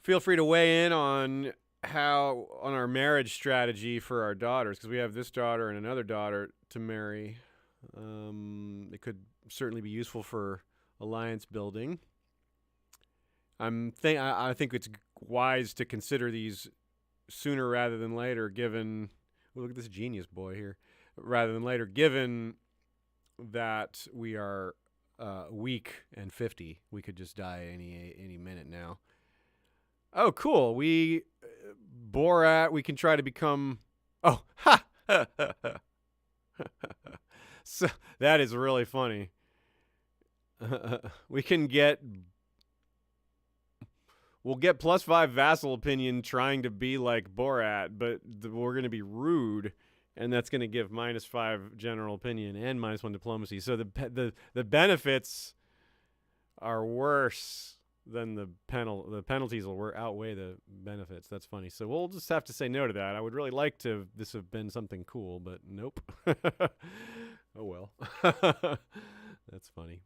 Feel free to weigh in on our marriage strategy for our daughters, because we have this daughter and another daughter to marry. It could certainly be useful for alliance building. I think it's wise to consider these sooner rather than later, given look at this genius boy here, rather than later, given that we are weak and 50. We could just die any minute now. Oh, cool. We Borat, we can try to become ha. So that is really funny. We'll get +5 vassal opinion trying to be like Borat, but we're going to be rude, and that's going to give -5 general opinion and -1 diplomacy. So the benefits are worse than the penalties will outweigh the benefits. That's funny. So we'll just have to say no to that. I would really like this have been something cool, but nope. Oh well. That's funny.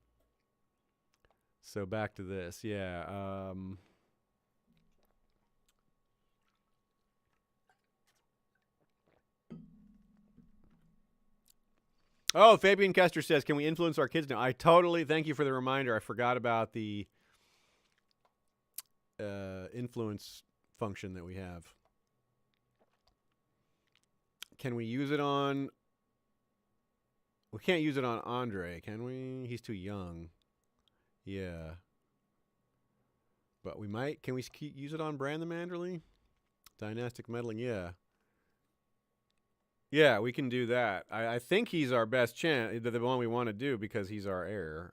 So back to this. Yeah. Oh, Fabian Kester says, can we influence our kids now? Thank you for the reminder. I forgot about the influence function that we have. Can we use it on... We can't use it on Andre, can we? He's too young. Yeah. But we might. Can we use it on Bran the Manderly? Dynastic meddling, yeah. Yeah, we can do that. I think he's our best chance, the one we want to do, because he's our heir.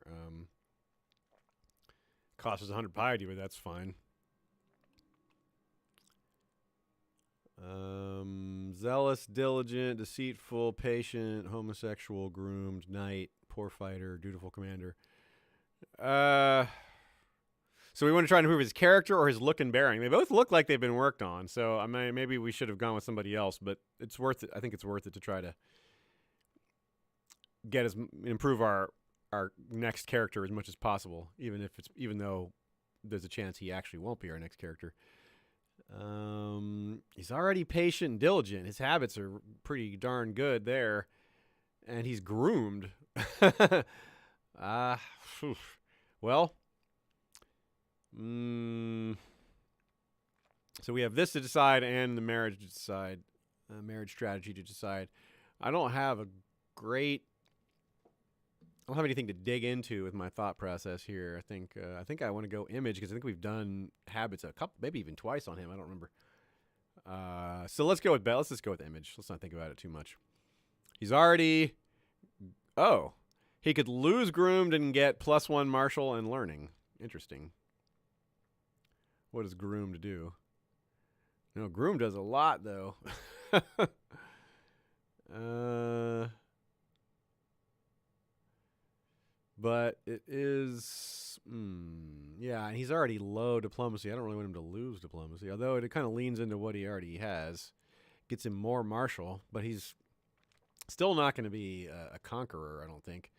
Costs us 100 piety, but that's fine. Zealous, diligent, deceitful, patient, homosexual, groomed, knight, poor fighter, dutiful commander. So we want to try and improve his character or his look and bearing. They both look like they've been worked on, so I mean, maybe we should have gone with somebody else, but it's worth it. I think it's worth it to try to improve our next character as much as possible, even though there's a chance he actually won't be our next character. He's already patient and diligent. His habits are pretty darn good there, and he's groomed. Well, so we have this to decide and the marriage to decide, marriage strategy to decide. I don't have anything to dig into with my thought process here. I think I want to go image, because I think we've done habits a couple, maybe even twice on him. I don't remember. So let's go with Let's just go with image. Let's not think about it too much. He's already. Oh, he could lose groomed and get +1 martial and learning. Interesting. What does groomed do? No, groom does a lot though. But it is, yeah, and he's already low diplomacy. I don't really want him to lose diplomacy, although it kind of leans into what he already has. Gets him more martial, but he's still not going to be a conqueror, I don't think.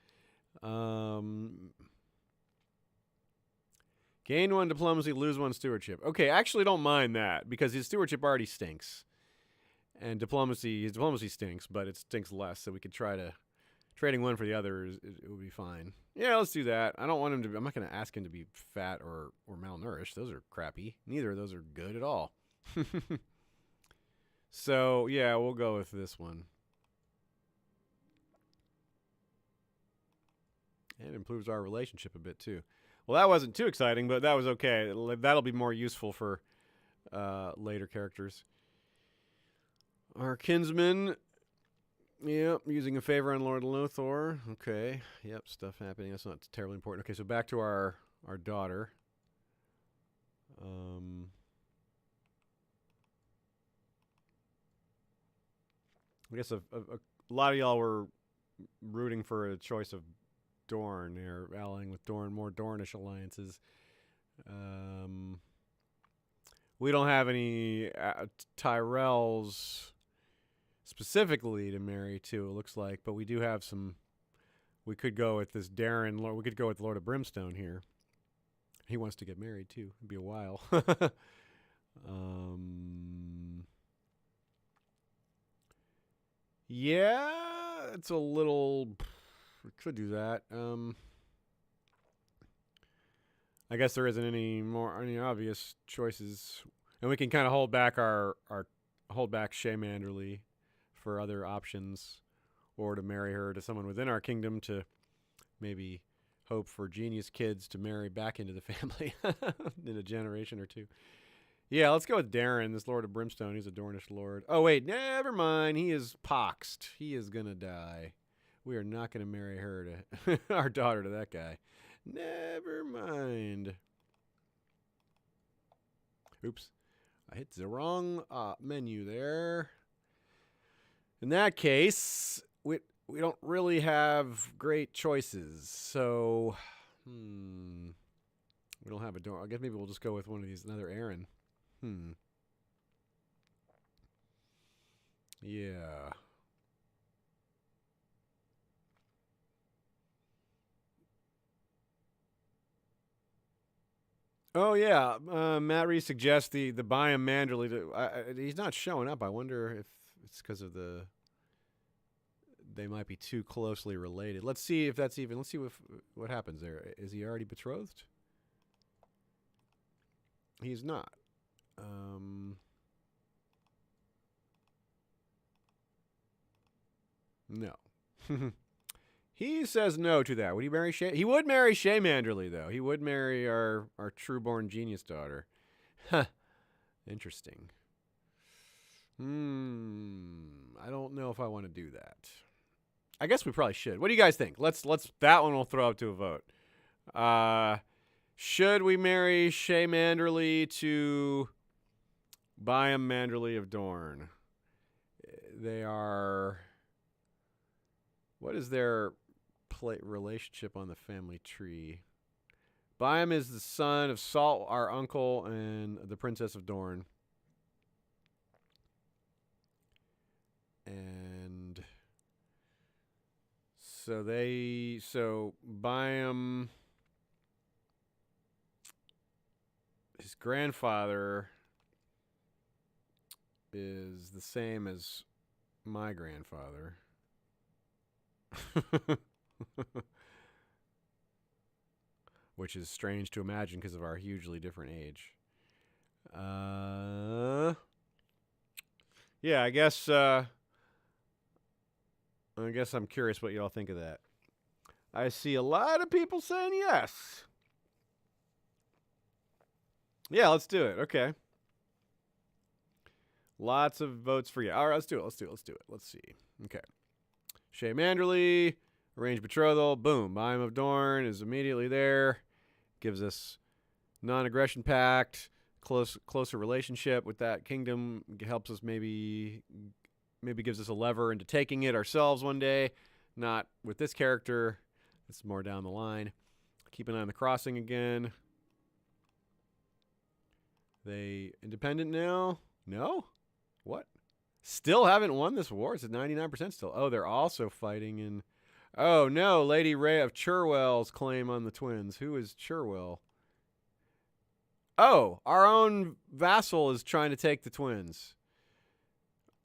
Gain 1 diplomacy, lose 1 stewardship. Okay, I actually don't mind that, because his stewardship already stinks. And his diplomacy stinks, but it stinks less, so we could try to... Trading one for the other, it would be fine. Yeah, let's do that. I don't want him to... I'm not going to ask him to be fat or malnourished. Those are crappy. Neither of those are good at all. So, yeah, we'll go with this one. And improves our relationship a bit, too. Well, that wasn't too exciting, but that was okay. That'll be more useful for later characters. Our kinsman, yep, using a favor on Lord Lothor. Okay, yep, stuff happening. That's not terribly important. Okay, so back to our daughter. I guess a lot of y'all were rooting for a choice of Dorne, or allying with Dorne, more Dornish alliances. We don't have any Tyrells specifically to marry to, it looks like, but we do have some. We could go with this Darren. We could go with Lord of Brimstone here. He wants to get married too. It'd be a while. Yeah, it's a little. We could do that. I guess there isn't any obvious choices, and we can kind of hold back Shae Manderly for other options, or to marry her to someone within our kingdom to maybe hope for genius kids to marry back into the family in a generation or two. Yeah, let's go with Darren, this Lord of Brimstone. He's a Dornish lord. Oh, wait, never mind. He is poxed. He is going to die. We are not going to marry her to our daughter to that guy. Never mind. Oops. I hit the wrong menu there. In that case, we don't really have great choices. So, we don't have a door. I guess maybe we'll just go with one of these, another Aaron. Yeah. Oh yeah, Matt Reese suggests the Biome Manderly. He's not showing up. I wonder if it's because of they might be too closely related. Let's see if that's even. Let's see what happens there. Is he already betrothed? He's not. No. He says no to that. Would he marry Shae? He would marry Shae Manderly, though. He would marry our true-born genius daughter. Huh. Interesting. I don't know if I want to do that. I guess we probably should. What do you guys think? Let's that one we'll throw up to a vote. Should we marry Shae Manderly to Biome Manderly of Dorne? They are. What is their relationship on the family tree? Biome is the son of Salt, our uncle, and the Princess of Dorne. And so Biome, his grandfather is the same as my grandfather. Which is strange to imagine because of our hugely different age. Yeah, I guess I'm curious what y'all think of that. I see a lot of people saying yes. Yeah, let's do it. Okay. Lots of votes for yeah. All right, let's do it. Let's see. Okay. Shae Manderly, arranged betrothal, boom. Biome of Dorne is immediately there. Gives us non-aggression pact, closer relationship with that kingdom. Helps us maybe gives us a lever into taking it ourselves one day. Not with this character. It's more down the line. Keep an eye on the crossing again. They independent now? No? What? Still haven't won this war. It's at 99% still. Oh, they're also fighting in... Oh, no. Lady Ray of Cherwell's claim on the twins. Who is Cherwell? Oh, our own vassal is trying to take the twins.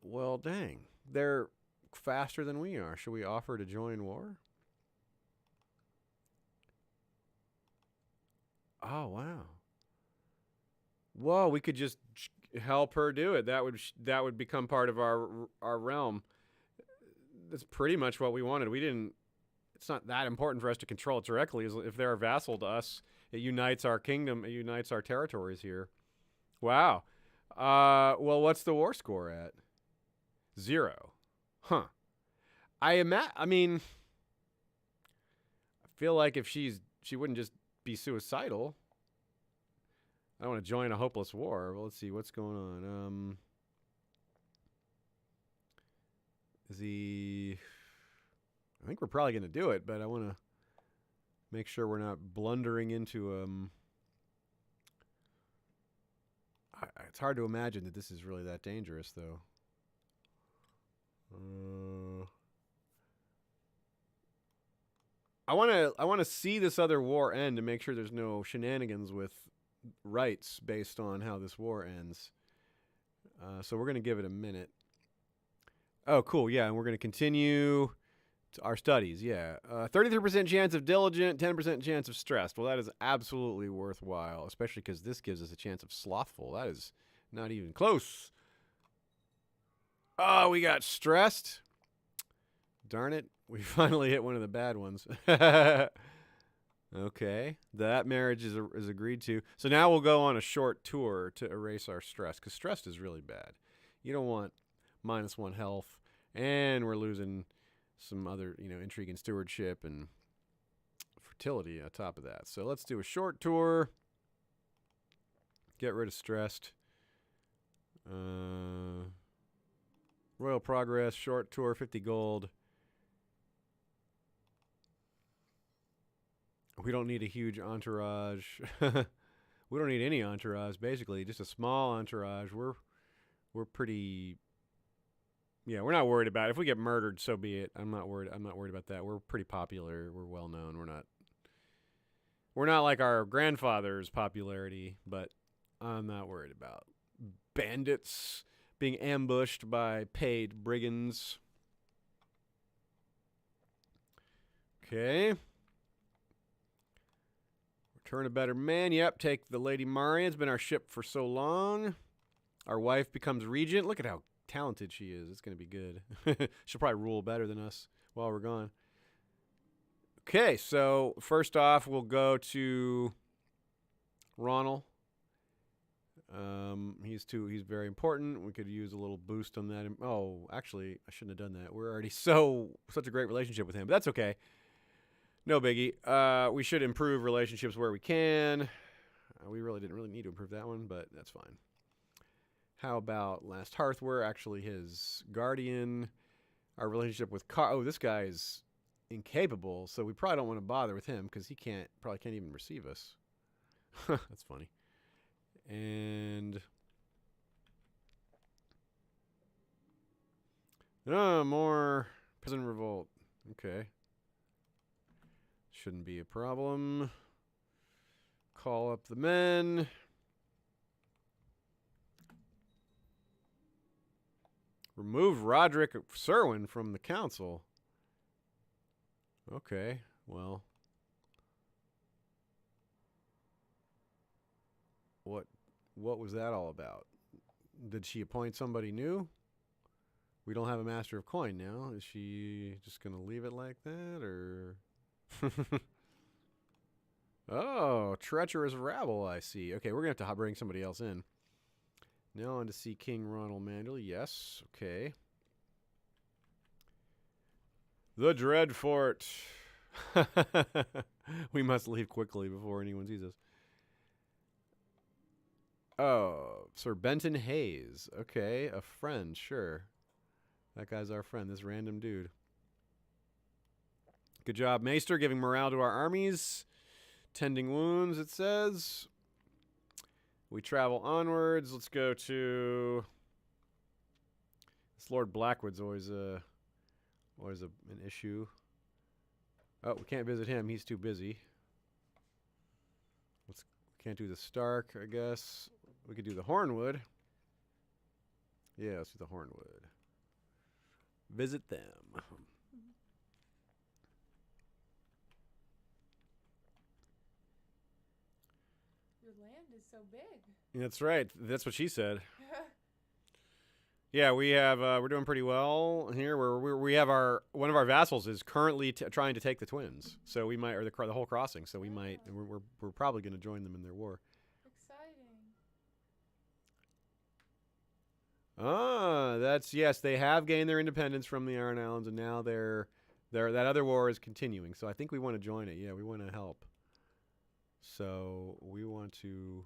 Well, dang. They're faster than we are. Should we offer to join war? Oh, wow. Whoa, we could just help her do it. That would become part of our realm. That's pretty much what we wanted. We didn't it's not that important for us to control it directly. If they're a vassal to us, it unites our kingdom. It unites our territories here. Wow. Well, what's the war score at? 0. Huh. I mean, I feel like if she wouldn't just be suicidal. I don't want to join a hopeless war. Well, let's see what's going on. I think we're probably going to do it, but I want to make sure we're not blundering into it's hard to imagine that this is really that dangerous, though. I want to see this other war end to make sure there's no shenanigans with rights based on how this war ends. So we're going to give it a minute. Oh, cool. Yeah, and we're going to continue our studies. Yeah. 33% chance of diligent, 10% chance of stressed. Well, that is absolutely worthwhile, especially because this gives us a chance of slothful. That is not even close. Oh, we got stressed. Darn it. We finally hit one of the bad ones. Okay. That marriage is agreed to. So now we'll go on a short tour to erase our stress, because stress is really bad. You don't want -1 health, and we're losing some other, intrigue and stewardship and fertility on top of that. So let's do a short tour. Get rid of stressed. Royal Progress, short tour, 50 gold. We don't need a huge entourage. We don't need any entourage, basically. Just a small entourage. We're pretty... Yeah, we're not worried about it. If we get murdered, so be it. I'm not worried about that. We're pretty popular. We're well known. We're not like our grandfather's popularity, but I'm not worried about bandits being ambushed by paid brigands. Okay. Return a better man. Yep, take the Lady Marian. It's been our ship for so long. Our wife becomes regent. Look at how talented she is. It's going to be good. She'll probably rule better than us while we're gone. Okay, so first off, we'll go to Ronald. He's very important. We could use a little boost on that. Oh, actually, I shouldn't have done that. We're already such a great relationship with him, but that's okay. No biggie. We should improve relationships where we can. We didn't really need to improve that one, but that's fine. How about Last Hearth? We're actually his guardian. Our relationship with this guy is incapable, so we probably don't want to bother with him because he probably can't even receive us. That's funny. And more peasant revolt. Okay. Shouldn't be a problem. Call up the men. Remove Roderick Serwyn from the council. Okay, well. What was that all about? Did she appoint somebody new? We don't have a master of coin now. Is she just going to leave it like that, or... Oh, treacherous rabble, I see. Okay, we're going to have to bring somebody else in. Now on to see King Ronald Manderly. Yes, okay. The Dreadfort. We must leave quickly before anyone sees us. Oh, Sir Benton Hayes. Okay, a friend, sure. That guy's our friend, this random dude. Good job, Maester, giving morale to our armies. Tending wounds, it says. We travel onwards. Let's go to... This Lord Blackwood's always an issue. Oh, we can't visit him. He's too busy. Can't do the Stark, I guess. We could do the Hornwood. Yeah, let's do the Hornwood. Visit them. Your land is so big. That's right. That's what she said. Yeah, we have. We're doing pretty well here. We have one of our vassals is currently trying to take the twins, so we might, or the whole crossing. So we might. We're probably going to join them in their war. Exciting. Ah, yes. They have gained their independence from the Iron Islands, and now that other war is continuing. So I think we want to join it. Yeah, we want to help. So we want to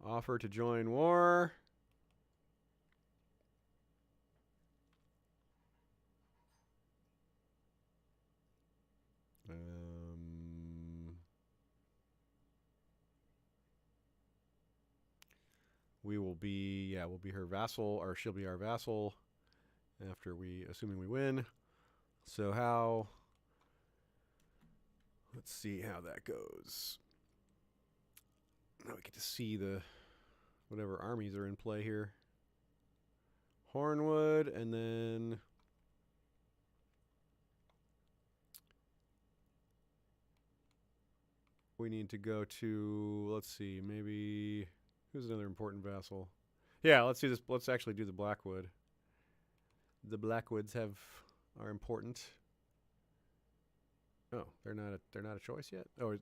offer to join war. We'll be her vassal, or she'll be our vassal after assuming we win. So let's see how that goes. Now we get to see whatever armies are in play here. Hornwood, and then we need to go to, let's see, maybe, who's another important vassal? Yeah, let's do this. Let's actually do the Blackwood. The Blackwoods are important. Oh, they're not a choice yet. Oh,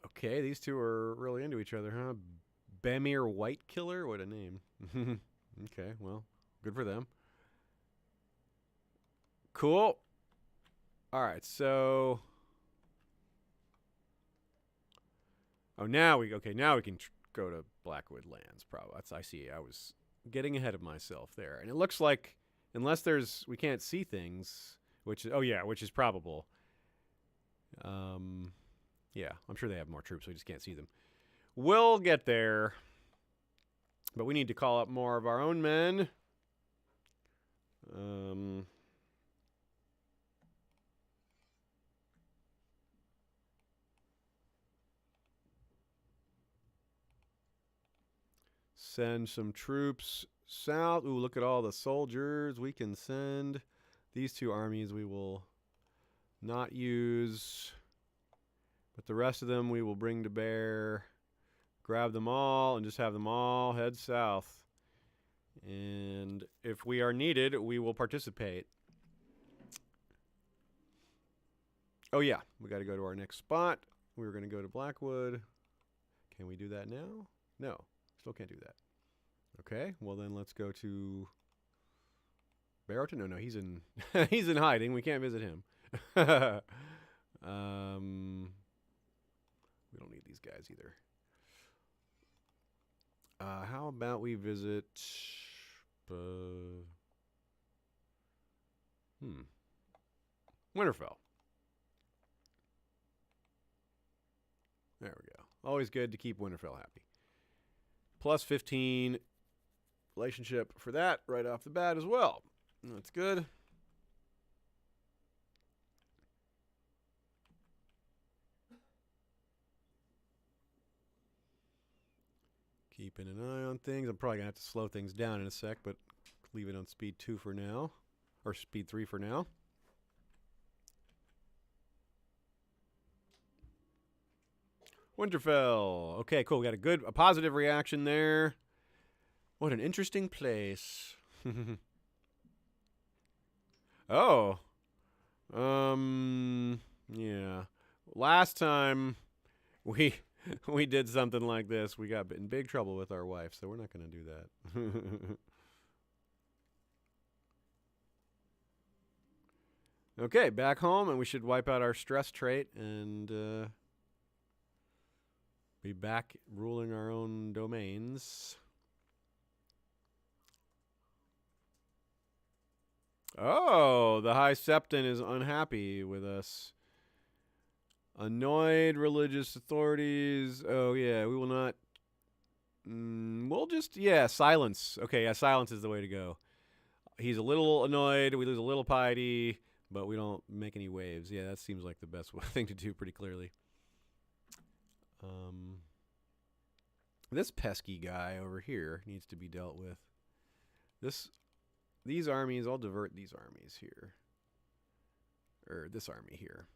okay. These two are really into each other, huh? Bamir White Killer, what a name. Okay, well, good for them. Cool. All right, so. Oh, now we can go to Blackwood lands. Probably. I see. I was getting ahead of myself there, and it looks like unless we can't see things, which is probable. Yeah, I'm sure they have more troops. We just can't see them. We'll get there, but we need to call up more of our own men. Send some troops south. Ooh, look at all the soldiers we can send. These two armies we will not use, but the rest of them we will bring to bear. Grab them all and just have them all head south. And if we are needed, we will participate. Oh, yeah. We got to go to our next spot. We were going to go to Blackwood. Can we do that now? No. Still can't do that. Okay. Well, then let's go to Barrowton. No, he's in he's in hiding. We can't visit him. We don't need these guys either. How about we visit Winterfell. There we go. Always good to keep Winterfell happy. Plus 15 relationship for that right off the bat as well. That's good. Keeping an eye on things. I'm probably going to have to slow things down in a sec, but leave it on speed 2 for now. Or speed 3 for now. Winterfell. Okay, cool. We got a positive reaction there. What an interesting place. Oh. Yeah. Last time we did something like this, we got in big trouble with our wife, so we're not going to do that. Okay, back home, and we should wipe out our stress trait and be back ruling our own domains. Oh, the High Septon is unhappy with us. Annoyed religious authorities. Oh, yeah, we will not. We'll just, silence. Okay, yeah, silence is the way to go. He's a little annoyed. We lose a little piety, but we don't make any waves. Yeah, that seems like the best thing to do pretty clearly. This pesky guy over here needs to be dealt with. These armies, I'll divert these armies here. Or this army here.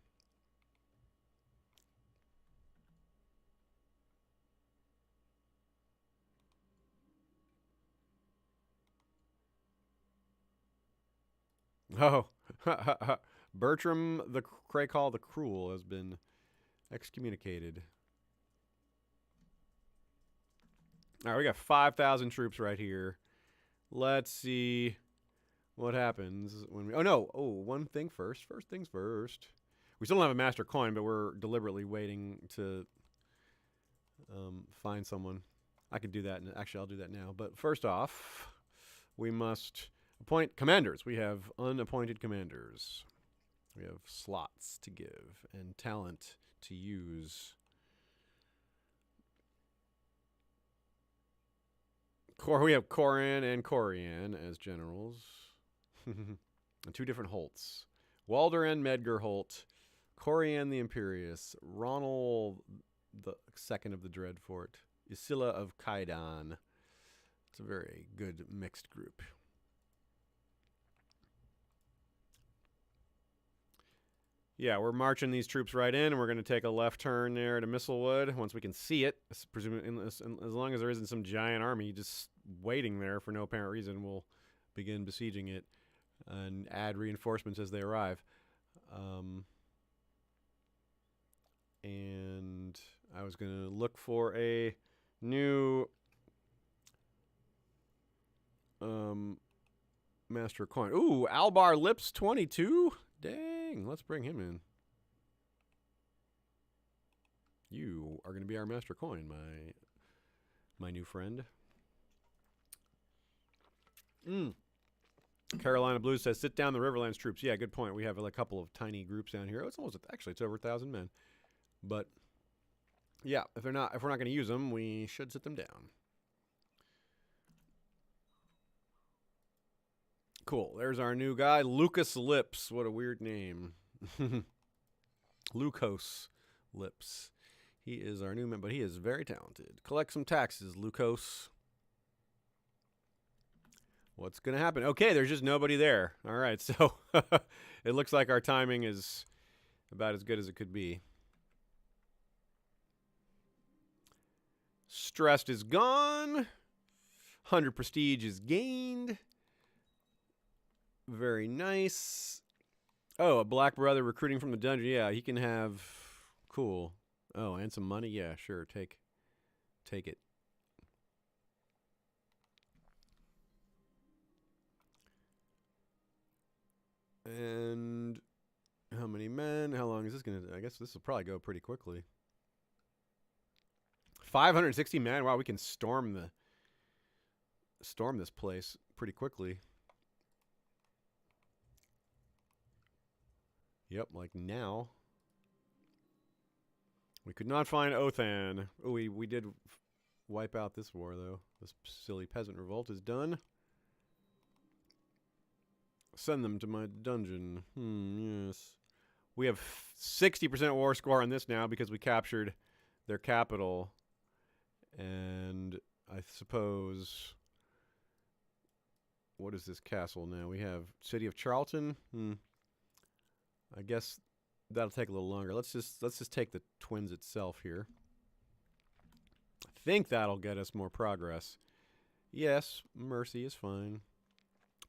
Oh, Bertram the Craycall the Cruel has been excommunicated. All right, we got 5,000 troops right here. Let's see what happens when we... Oh, no. Oh, one thing first. First things first. We still don't have a master coin, but we're deliberately waiting to find someone. I could do that. Actually, I'll do that now. But first off, we must appoint commanders. We have unappointed commanders. We have slots to give and talent to use. We have Corin and Corian as generals. And 2 different Holts. Walder and Medgar Holt. Corian the Imperious. Ronald the Second of the Dreadfort. Isilla of Kaidan. It's a very good mixed group. Yeah, we're marching these troops right in, and we're going to take a left turn there to Mistlewood once we can see it. Presumably, as long as there isn't some giant army just waiting there for no apparent reason, we'll begin besieging it and add reinforcements as they arrive. And I was going to look for a new master coin. Ooh, Albar Lips 22? Dang, let's bring him in. You are going to be our master coin, my new friend. Carolina Blues says, sit down the Riverlands troops. Yeah, good point. We have a couple of tiny groups down here. Oh, it's almost, actually, it's over 1,000 men. But yeah, if we're not going to use them, we should sit them down. Cool. There's our new guy, Lucas Lips. What a weird name. Lucas Lips. He is our new member, but he is very talented. Collect some taxes, Lucas. What's going to happen? Okay, there's just nobody there. All right, so it looks like our timing is about as good as it could be. Stressed is gone. 100 prestige is gained. Very nice. Oh, a black brother recruiting from the dungeon. Yeah, he can have... Cool. Oh, and some money? Yeah, sure. Take it. And how many men? How long is this going to... I guess this will probably go pretty quickly. 560 men. Wow, we can storm this place pretty quickly. Yep, like now. We could not find Othan. Oh, we did wipe out this war, though. This silly peasant revolt is done. Send them to my dungeon. Yes. We have 60% war score on this now because we captured their capital. And I suppose... What is this castle now? We have City of Charlton. I guess that'll take a little longer. Let's just take the twins itself here. I think that'll get us more progress. Yes, mercy is fine.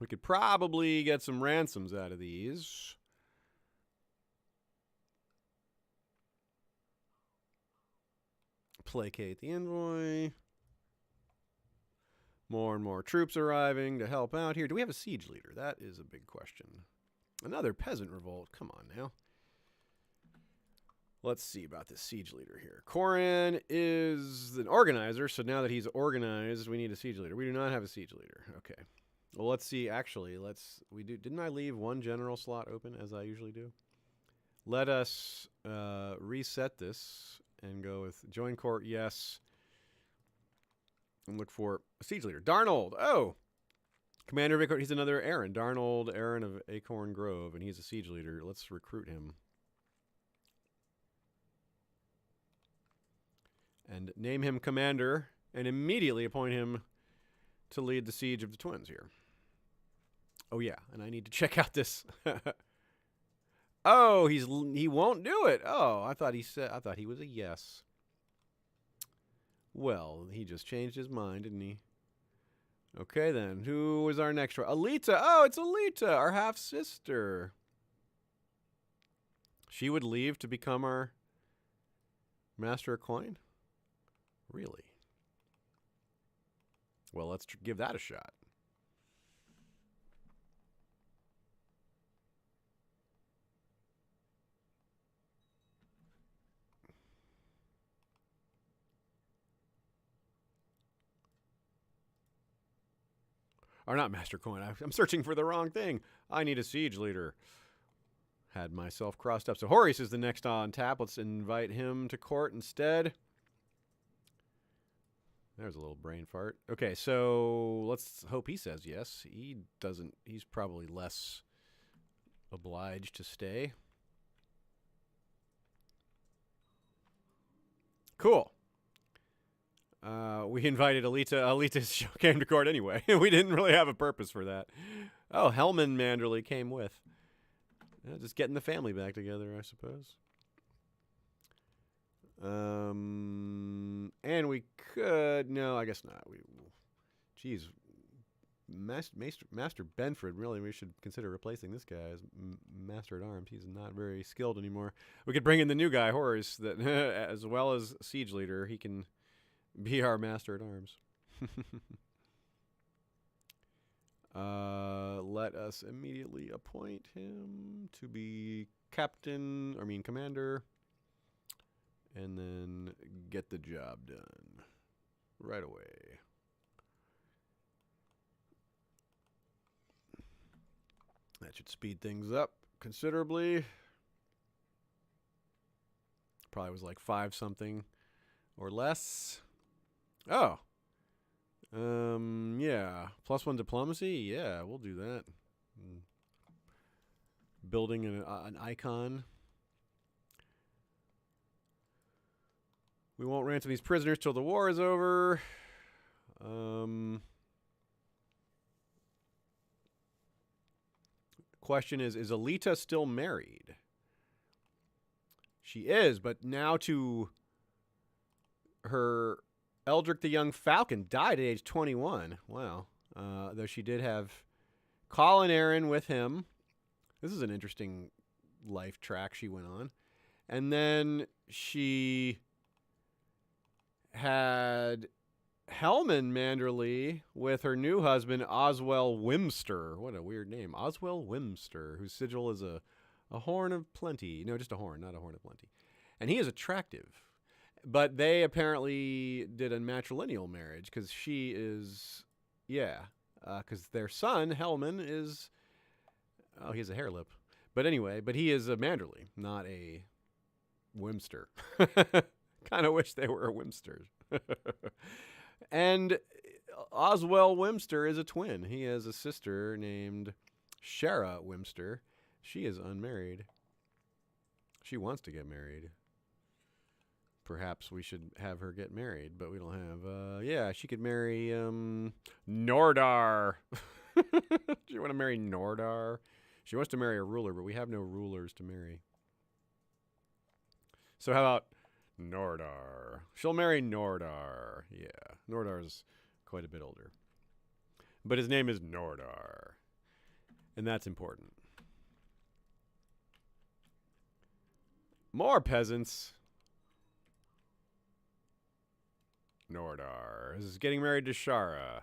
We could probably get some ransoms out of these. Placate the envoy. More and more troops arriving to help out here. Do we have a siege leader? That is a big question. Another peasant revolt. Come on now. Let's see about this siege leader here. Corin is an organizer, so now that he's organized, we need a siege leader. We do not have a siege leader. Okay. Well, let's see. Actually, didn't I leave one general slot open, as I usually do? Let us reset this and go with join court, yes. And look for a siege leader. Darnold. Oh! Commander of Acorn. He's another Aaron. Darnold Aaron of Acorn Grove, and he's a siege leader. Let's recruit him. And name him commander, and immediately appoint him to lead the siege of the twins here. Oh yeah, and I need to check out this. Oh, he won't do it. Oh, I thought he was a yes. Well, he just changed his mind, didn't he? Okay, then. Who was our next one? Alita. Oh, it's Alita, our half-sister. She would leave to become our Master of Coin? Really? Well, let's give that a shot. Or not Master Coin. I'm searching for the wrong thing. I need a siege leader. Had myself crossed up. So Horus is the next on tap. Let's invite him to court instead. There's a little brain fart. Okay, so let's hope he says yes. He doesn't. He's probably less obliged to stay. Cool. We invited Alita. Alita came to court anyway. We didn't really have a purpose for that. Oh, Hellman Manderly came with. Just getting the family back together, I suppose. And we could... No, I guess not. Geez. Master Benford, really, we should consider replacing this guy as Master at Arms. He's not very skilled anymore. We could bring in the new guy, Horus, that as well as Siege Leader, he can be our Master at Arms. Let us immediately appoint him to be commander, and then get the job done right away. That should speed things up considerably. Probably was like 5 something or less. Oh. Yeah. +1 diplomacy? Yeah, we'll do that. Building an icon. We won't ransom these prisoners till the war is over. Question is Alita still married? She is, but now to her... Eldrick the Young Falcon died at age 21. Wow. Though she did have Colin Aaron with him. This is an interesting life track she went on. And then she had Hellman Manderly with her new husband, Oswell Wimster. What a weird name. Oswell Wimster, whose sigil is a horn of plenty. No, just a horn, not a horn of plenty. And he is attractive. But they apparently did a matrilineal marriage because she is, because their son, Hellman, is, he has a hair lip. But anyway, he is a Manderly, not a Wimster. Kind of wish they were Wimsters. And Oswell Wimster is a twin. He has a sister named Shara Wimster. She is unmarried. She wants to get married. Perhaps we should have her get married, but we don't have... she could marry Nordar. Do you want to marry Nordar? She wants to marry a ruler, but we have no rulers to marry. So how about Nordar? She'll marry Nordar. Yeah, Nordar's quite a bit older. But his name is Nordar. And that's important. More peasants. Nordar is getting married to Shara.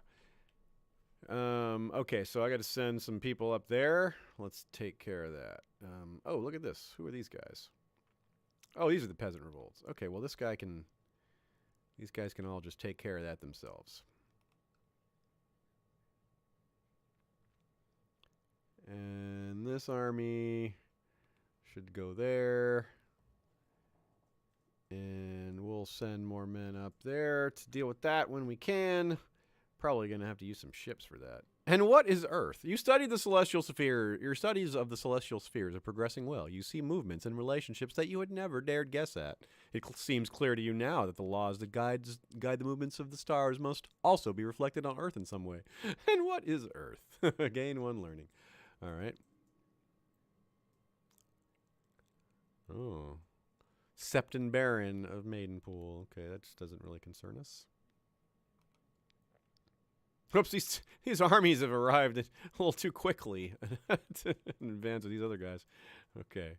Okay, so I got to send some people up there. Let's take care of that. Oh, look at this. Who are these guys? Oh, these are the peasant revolts. Okay, well, these guys can all just take care of that themselves. And this army should go there. And we'll send more men up there to deal with that when we can. Probably going to have to use some ships for that. And what is Earth? You studied the celestial sphere. Your studies of the celestial spheres are progressing well. You see movements and relationships that you had never dared guess at. It seems clear to you now that the laws that guide the movements of the stars must also be reflected on Earth in some way. And what is Earth? Gain 1 learning. All right. Oh. Septon Baron of Maidenpool. Okay, that just doesn't really concern us. Oops, these armies have arrived a little too quickly in advance of these other guys. Okay.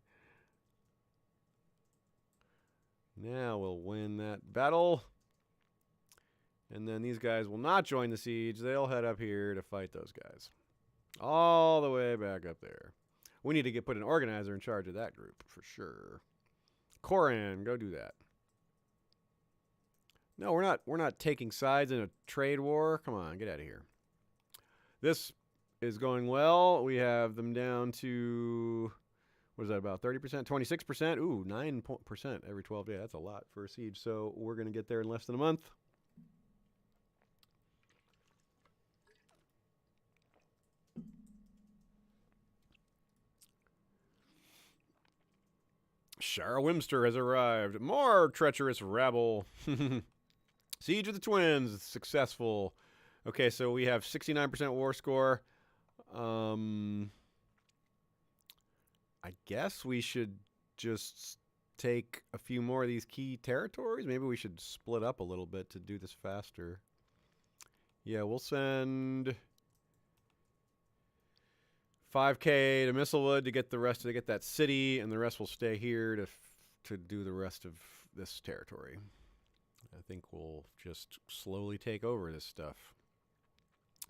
Now we'll win that battle. And then these guys will not join the siege. They'll head up here to fight those guys. All the way back up there. We need to put an organizer in charge of that group for sure. Coran, go do that. No, we're not taking sides in a trade war. Come on, get out of here. This is going well. We have them down to, what is that, about 30%? 26%? Ooh, 9% every 12 days. That's a lot for a siege. So we're going to get there in less than a month. Shara Wimster has arrived. More treacherous rabble. Siege of the Twins, successful. Okay, so we have 69% war score. I guess we should just take a few more of these key territories. Maybe we should split up a little bit to do this faster. Yeah, we'll send 5K to Mistlewood to get the rest to get that city, and the rest will stay here to do the rest of this territory. I think we'll just slowly take over this stuff.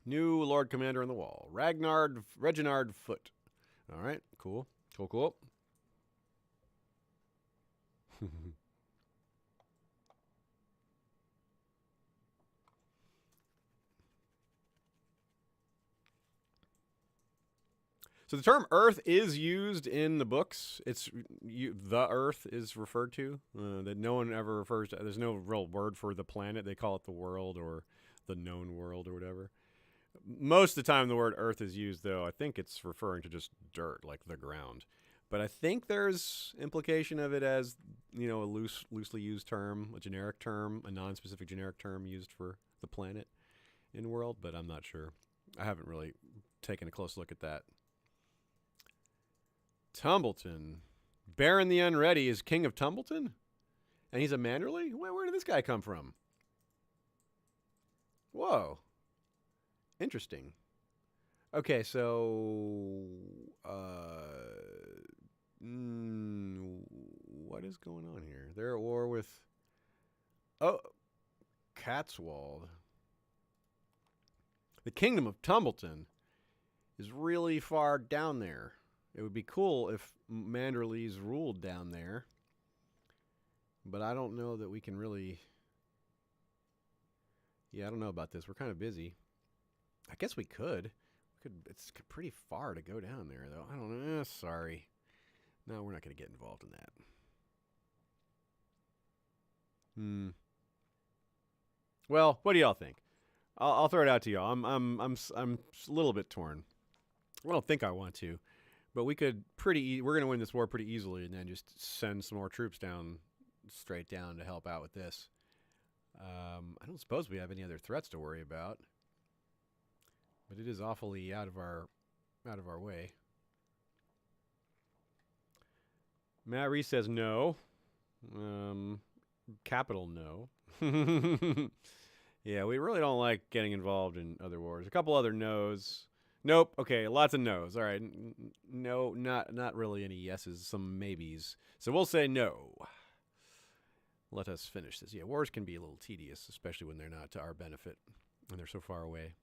New Lord Commander on the wall. Reginald Foot. All right, cool. Cool. So the term Earth is used in the books. The Earth is referred to. That no one ever refers to. There's no real word for the planet. They call it the world or the known world or whatever. Most of the time the word Earth is used, though. I think it's referring to just dirt, like the ground. But I think there's implication of it as, a loosely used term, a generic term, a non-specific generic term used for the planet in world, but I'm not sure. I haven't really taken a close look at that. Tumbleton. Baron the Unready is king of Tumbleton? And he's a Manderly? Where did this guy come from? Whoa. Interesting. Okay, so... what is going on here? They're at war with... Oh, Catswald. The kingdom of Tumbleton is really far down there. It would be cool if Manderly's ruled down there. But I don't know that we can really... Yeah, I don't know about this. We're kind of busy. I guess we could. It's pretty far to go down there, though. I don't know. Sorry. No, we're not going to get involved in that. Well, what do y'all think? I'll throw it out to y'all. I'm a little bit torn. I don't think I want to. But we could we're going to win this war pretty easily and then just send some more troops straight down to help out with this. I don't suppose we have any other threats to worry about. But it is awfully out of our way. Matt Reese says no. Capital no. Yeah, we really don't like getting involved in other wars. A couple other no's. Nope. Okay, lots of no's. All right. No, not really any yeses, some maybes. So we'll say no. Let us finish this. Yeah, wars can be a little tedious, especially when they're not to our benefit and they're so far away.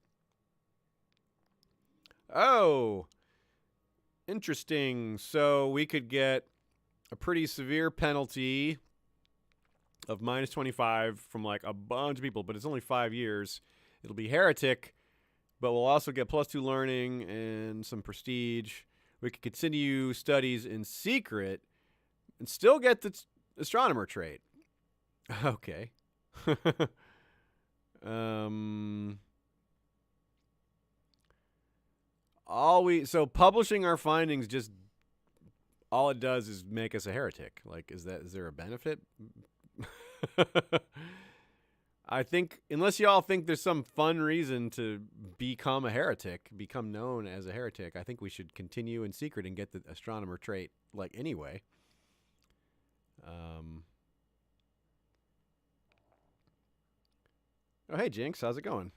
Oh, interesting. So we could get a pretty severe penalty of minus 25 from like a bunch of people, but it's only 5 years. It'll be heretic. But we'll also get +2 learning and some prestige. We could continue studies in secret and still get the astronomer trait. Okay. So publishing our findings just all it does is make us a heretic. Like, is there a benefit? I think, unless y'all think there's some fun reason to become a heretic, become known as a heretic, I think we should continue in secret and get the astronomer trait, like, anyway. Oh, hey, Jinx, how's it going?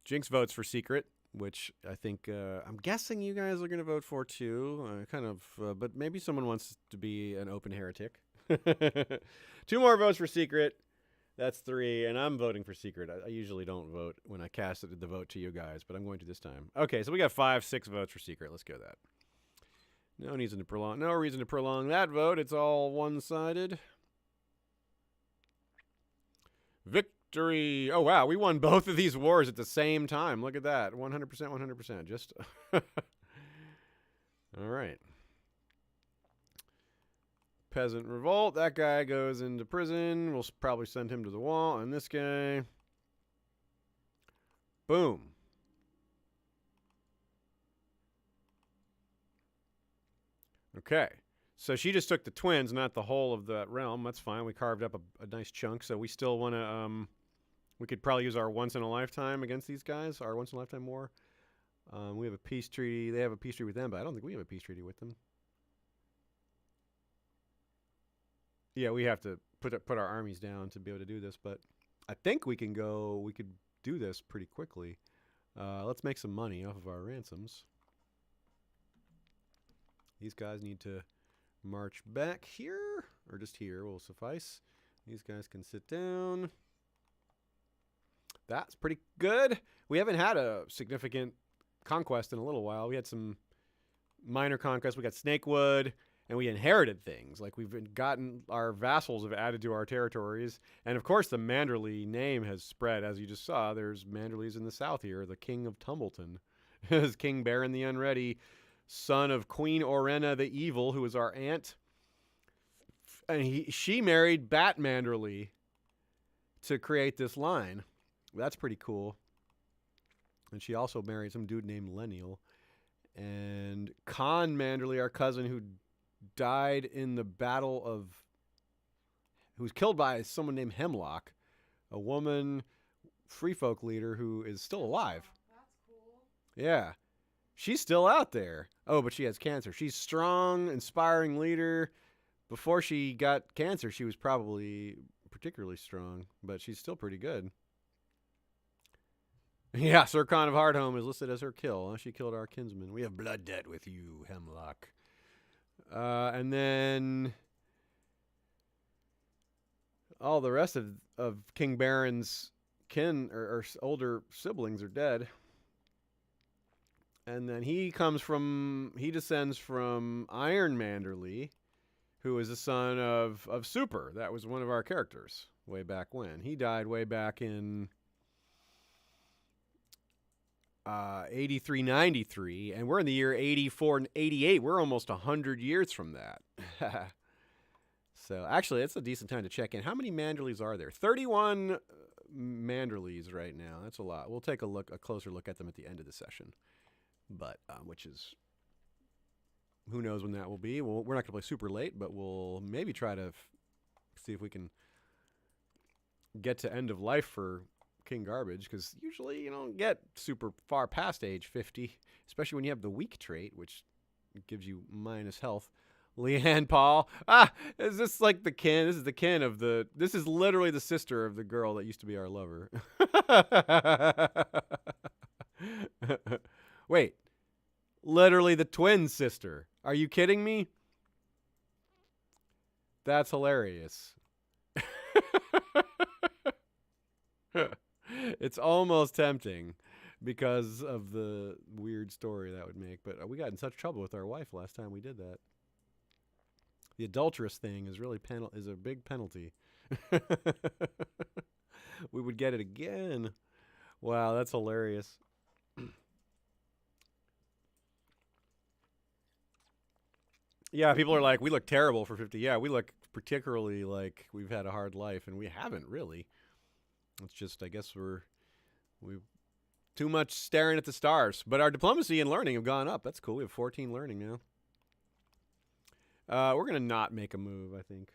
Jinx votes for secret, which I think I'm guessing you guys are going to vote for too. But maybe someone wants to be an open heretic. 2 more votes for secret. That's 3, and I'm voting for secret. I usually don't vote when I cast the vote to you guys, but I'm going to this time. Okay, so we got 5, 6 votes for secret. Let's go that. No reason to prolong that vote. It's all one-sided. Victory. Oh, wow. We won both of these wars at the same time. Look at that. 100%, 100%. Just. All right. Peasant revolt. That guy goes into prison. We'll probably send him to the wall. And this guy. Boom. Okay. So she just took the twins, not the whole of that realm. That's fine. We carved up a nice chunk. So we still want to, we could probably use our once-in-a-lifetime against these guys, our once-in-a-lifetime war. We have a peace treaty. They have a peace treaty with them, but I don't think we have a peace treaty with them. Yeah, we have to put our armies down to be able to do this, but I think we could do this pretty quickly. Let's make some money off of our ransoms. These guys need to march back here, or just here will suffice. These guys can sit down. That's pretty good. We haven't had a significant conquest in a little while. We had some minor conquests. We got Snakewood, and we inherited things. Like we've gotten, our vassals have added to our territories. And of course, the Manderly name has spread. As you just saw, there's Manderlys in the south here. The King of Tumbleton is King Baron the Unready, son of Queen Orenna the Evil, who was our aunt. And she married Bat Manderly to create this line. That's pretty cool. And she also married some dude named Lenial. And Con Manderly, our cousin, who died in the battle of... who was killed by someone named Hemlock, a woman free folk leader who is still alive. That's cool. Yeah. She's still out there. Oh, but she has cancer. She's strong, inspiring leader. Before she got cancer, she was probably particularly strong, but she's still pretty good. Yeah, Sir Con of Hardhome is listed as her kill. She killed our kinsman. We have blood debt with you, Hemlock. And then all the rest of King Baron's kin or older siblings are dead. And then he descends from Iron Manderly, who is the son of Super. That was one of our characters way back when. He died way back in 8393, and we're in the year 84 and 88. We're almost 100 years from that. So actually, it's a decent time to check in. How many Manderlys are there? 31 Manderlys right now. That's a lot. We'll take a closer look at them at the end of the session. But which is, who knows when that will be. We're not going to play super late, but we'll maybe try to see if we can get to end of life for King Garbage, because usually you don't get super far past age 50, especially when you have the weak trait, which gives you minus health. Leanne Paul. Is this like the kin? This is the kin of the... This is literally the sister of the girl that used to be our lover. Wait. Literally the twin sister. Are you kidding me? That's hilarious. It's almost tempting because of the weird story that would make. But we got in such trouble with our wife last time we did that. The adulterous thing is really is a big penalty. We would get it again. Wow, that's hilarious. Yeah, people are like, we look terrible for 50. Yeah, we look particularly like we've had a hard life, and we haven't really. It's just, I guess we've too much staring at the stars. But our diplomacy and learning have gone up. That's cool. We have 14 learning now. We're going to not make a move, I think.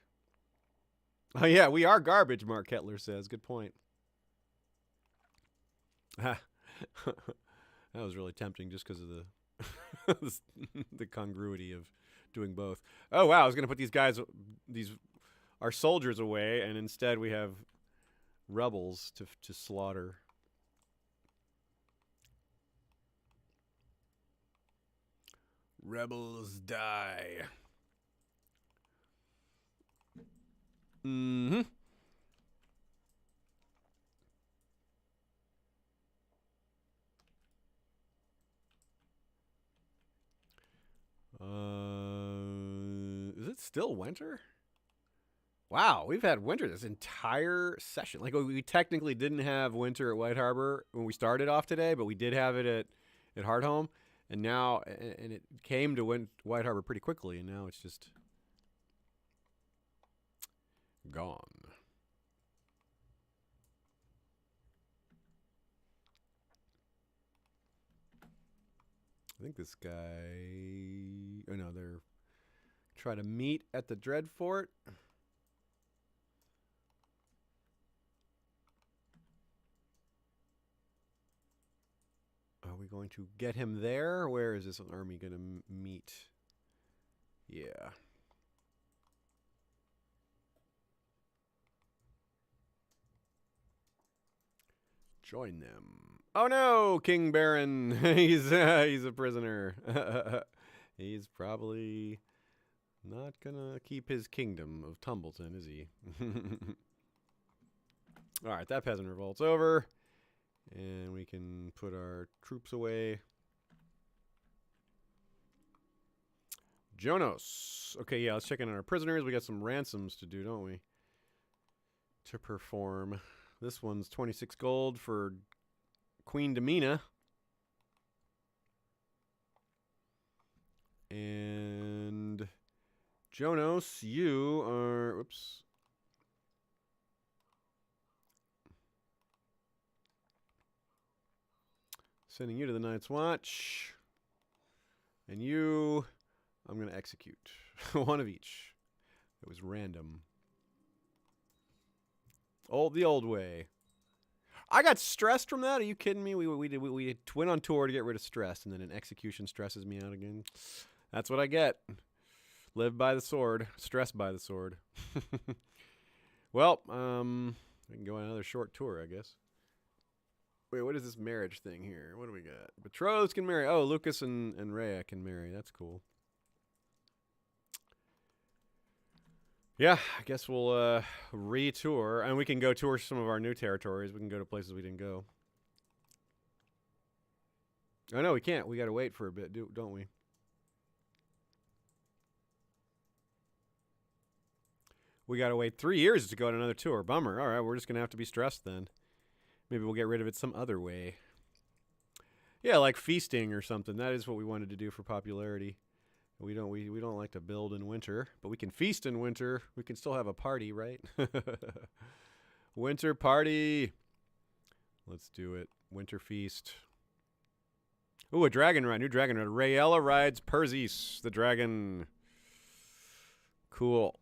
Oh, yeah, we are garbage, Mark Kettler says. Good point. That was really tempting just because of the congruity of doing both. Oh, wow, I was going to put our soldiers away, and instead we have rebels to slaughter. Rebels die. Mm-hmm. Is it still winter? Wow, we've had winter this entire session. Like, we technically didn't have winter at White Harbor when we started off today, but we did have it at Hardhome, and now and it came to White Harbor pretty quickly, and now it's just gone. I think this guy. Oh no, they're trying to meet at the Dreadfort. Are we going to get him there? Where is this army going to meet? Yeah. Join them. Oh no, King Baron. he's a prisoner. He's probably not gonna keep his kingdom of Tumbleton, is he? All right, that peasant revolt's over. And we can put our troops away. Jonos. Okay, yeah, let's check in on our prisoners. We got some ransoms to do, don't we? To perform. This one's 26 gold for Queen Demina. And Jonos, you are... Oops. Sending you to the Night's Watch. And you, I'm going to execute. One of each. It was random. The old way. I got stressed from that. Are you kidding me? We went on tour to get rid of stress, and then an execution stresses me out again. That's what I get. Live by the sword. Stress by the sword. Well, we can go on another short tour, I guess. Wait, what is this marriage thing here? What do we got? Betrothed can marry. Oh, Lucas and Rhea can marry. That's cool. Yeah, I guess we'll re-tour. And we can go tour some of our new territories. We can go to places we didn't go. Oh, no, we can't. We got to wait for a bit, don't we? We got to wait 3 years to go on another tour. Bummer. All right, we're just going to have to be stressed then. Maybe we'll get rid of it some other way. Yeah, like feasting or something. That is what we wanted to do for popularity. We don't like to build in winter, but we can feast in winter. We can still have a party, right? Winter party. Let's do it. Winter feast. Ooh, a dragon ride. New dragon ride. Rayella rides Perseus, the dragon. Cool.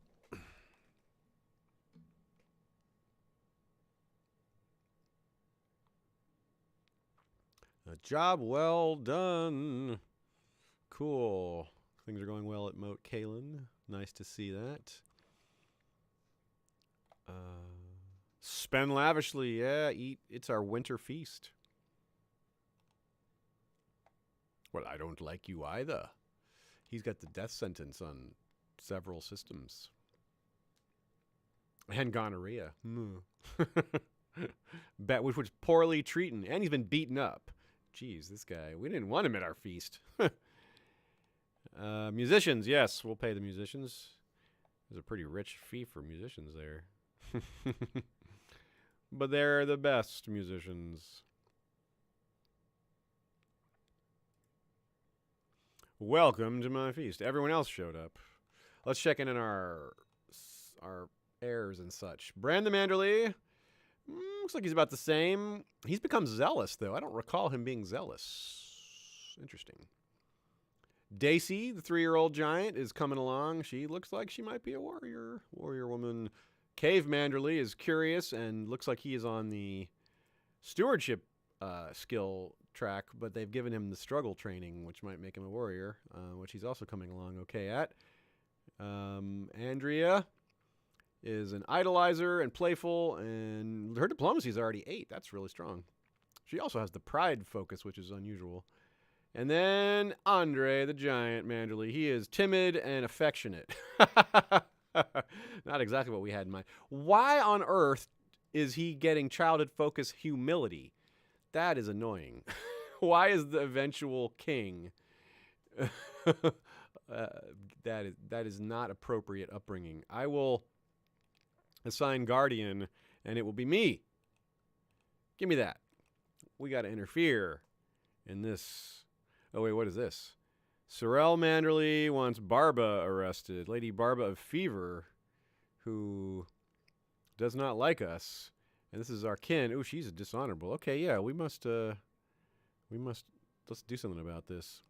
A job well done. Cool. Things are going well at Moat Kalen. Nice to see that. Spend lavishly. Yeah, eat. It's our winter feast. Well, I don't like you either. He's got the death sentence on several systems. And gonorrhea. Which was poorly treated. And he's been beaten up. Jeez, this guy. We didn't want him at our feast. Musicians, yes, we'll pay the musicians. There's a pretty rich fee for musicians there. But they're the best musicians. Welcome to my feast. Everyone else showed up. Let's check in on our heirs and such. Bran the Manderly. Looks like he's about the same. He's become zealous, though. I don't recall him being zealous. Interesting. Daisy, the 3-year-old giant, is coming along. She looks like she might be a warrior woman. Cave Manderly is curious and looks like he is on the stewardship skill track, but they've given him the struggle training, which might make him a warrior, which he's also coming along okay at. Andrea is an idolizer and playful, and her diplomacy is already 8. That's really strong. She also has the pride focus, which is unusual. And then Andre the Giant Manderly. He is timid and affectionate. Not exactly what we had in mind. Why on earth is he getting childhood focus humility? That is annoying. Why is the eventual king? That is not appropriate upbringing. I will assign guardian, and it will be me. Give me that. We got to interfere in this. Oh, wait, what is this? Sorrel Manderly wants Barba arrested. Lady Barba of Fever, who does not like us. And this is our kin. Ooh, she's dishonorable. Okay, yeah, let's do something about this.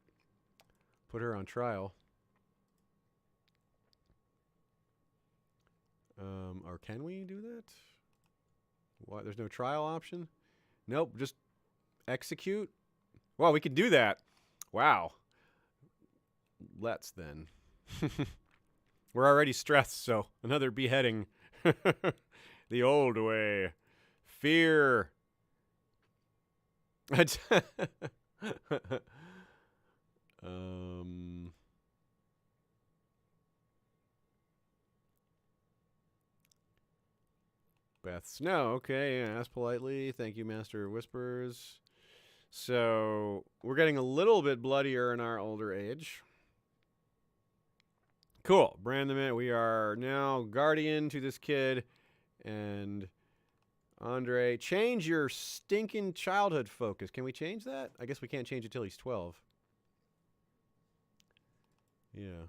Put her on trial. Or can we do that? What? There's no trial option? Nope, just execute. Well, we can do that. Wow. Let's then. We're already stressed, so another beheading. The old way. Fear. Beth Snow. Okay, yeah, ask politely. Thank you, Master of Whispers. So, we're getting a little bit bloodier in our older age. Cool. Brand them in. We are now guardian to this kid. And Andre, change your stinking childhood focus. Can we change that? I guess we can't change it till he's 12. Yeah.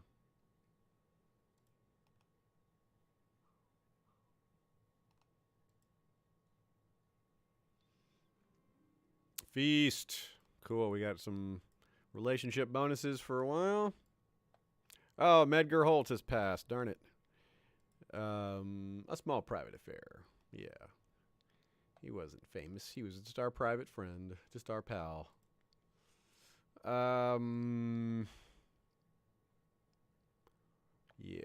Feast. Cool. We got some relationship bonuses for a while. Oh, Medgar Holt has passed. Darn it. A small private affair. Yeah. He wasn't famous. He was just our private friend. Just our pal. Yeah.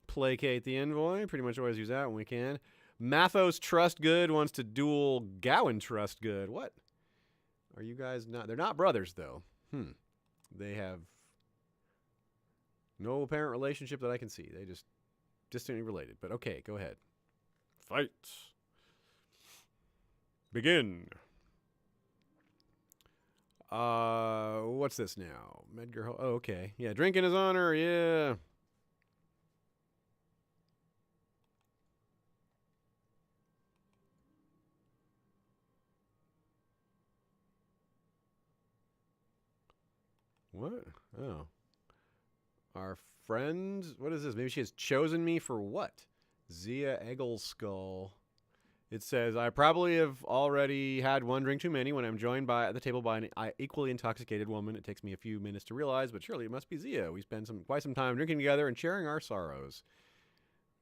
Placate the envoy. Pretty much always use that when we can. Mathos Trustgood wants to duel Gowan Trustgood. What? Are you guys not? They're not brothers, though. They have no apparent relationship that I can see. They just distantly related. But okay, go ahead. Fight. Begin. What's this now? Medgar. Oh, okay. Yeah, drink in his honor. Yeah. What? Oh. Our friend? What is this? Maybe she has chosen me for what? Zia Eggleskull. It says, I probably have already had one drink too many when I'm joined at the table by an equally intoxicated woman. It takes me a few minutes to realize, but surely it must be Zia. We spend quite some time drinking together and sharing our sorrows.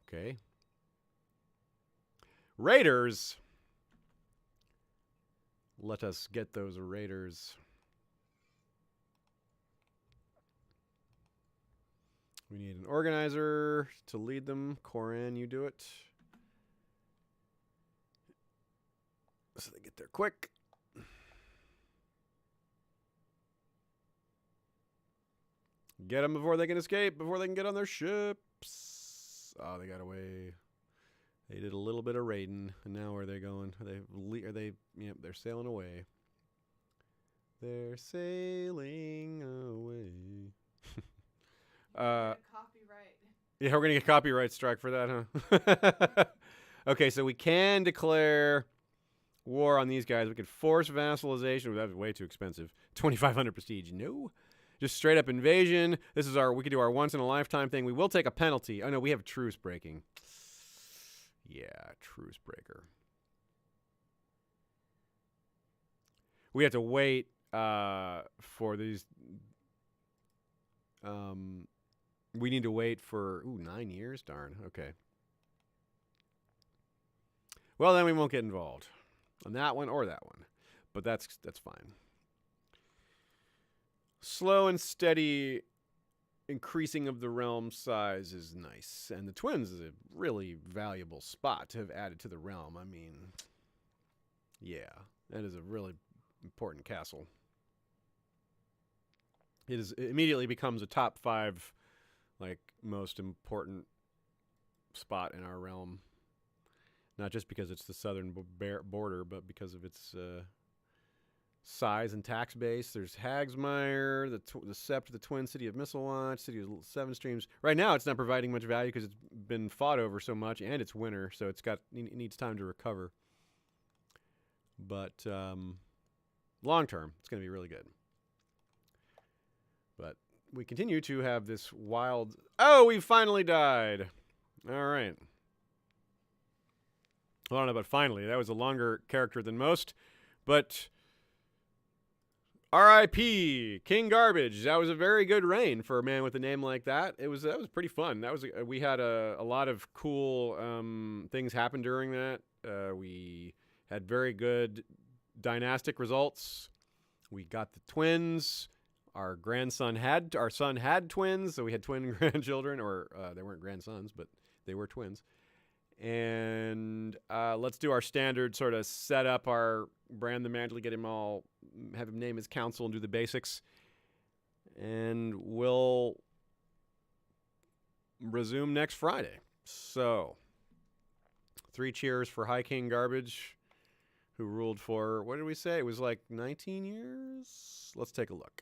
Okay. Raiders. Let us get those raiders. We need an organizer to lead them. Coran, you do it. So they get there quick. Get them before they can escape, before they can get on their ships. Oh, they got away. They did a little bit of raiding, and now where are they going? Yep, they're sailing away. They're sailing away. Copyright. Yeah, we're gonna get copyright strike for that, huh? Okay, so we can declare war on these guys. We could force vassalization. That was way too expensive. 2,500 prestige. No. Just straight up invasion. We could do our once in a lifetime thing. We will take a penalty. Oh no, we have truce breaking. Yeah, truce breaker. We have to wait for these. We need to wait for 9 years. Darn. Okay. Well, then we won't get involved on that one or that one, but that's fine. Slow and steady increasing of the realm size is nice, and the twins is a really valuable spot to have added to the realm. I mean, yeah, That is a really important castle. It immediately becomes a top 5, like, most important spot in our realm. Not just because it's the southern border, but because of its size and tax base. There's Hagsmire, the Sept, the Twin City of Missile Launch, City of Seven Streams. Right now, it's not providing much value because it's been fought over so much, and it's winter, so it needs time to recover. But long term, it's going to be really good. But we continue to have this wild... Oh, we finally died. All right. Well, I don't know about finally. That was a longer character than most. But R.I.P. King Garbage. That was a very good reign for a man with a name like that. That was pretty fun. We had a lot of cool things happen during that. We had very good dynastic results. We got the twins. Our son had twins, so we had twin grandchildren, or they weren't grandsons, but they were twins. And let's do our standard sort of set up our Bran the Manderly, have him name his council and do the basics. And we'll resume next Friday. So, 3 cheers for High King Garbage, who ruled for, what did we say? It was like 19 years? Let's take a look.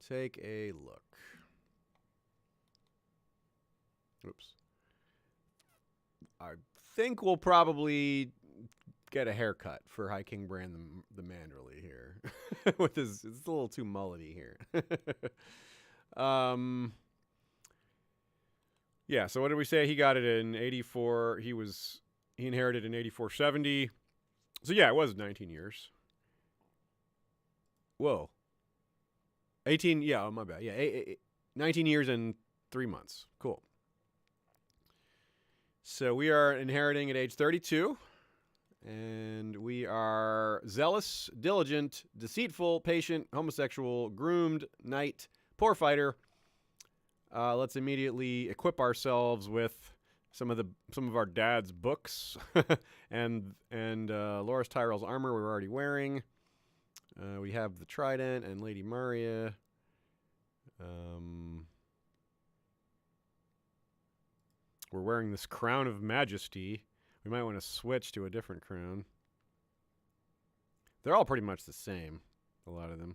Take a look. Oops. I think we'll probably get a haircut for High King Bran the Manderly here. With it's a little too mullety here. Yeah, so what did we say? He got it in 84. He inherited in 84-70. So yeah, it was 19 years. Whoa. 18, yeah, oh, my bad. Yeah, 19 years and 3 months. Cool. So we are inheriting at age 32, and we are zealous, diligent, deceitful, patient, homosexual, groomed, knight, poor fighter. Let's immediately equip ourselves with some of our dad's books and Loras Tyrell's armor we're already wearing. We have the Trident and Lady Maria. We're wearing this Crown of Majesty. We might want to switch to a different crown. They're all pretty much the same, a lot of them.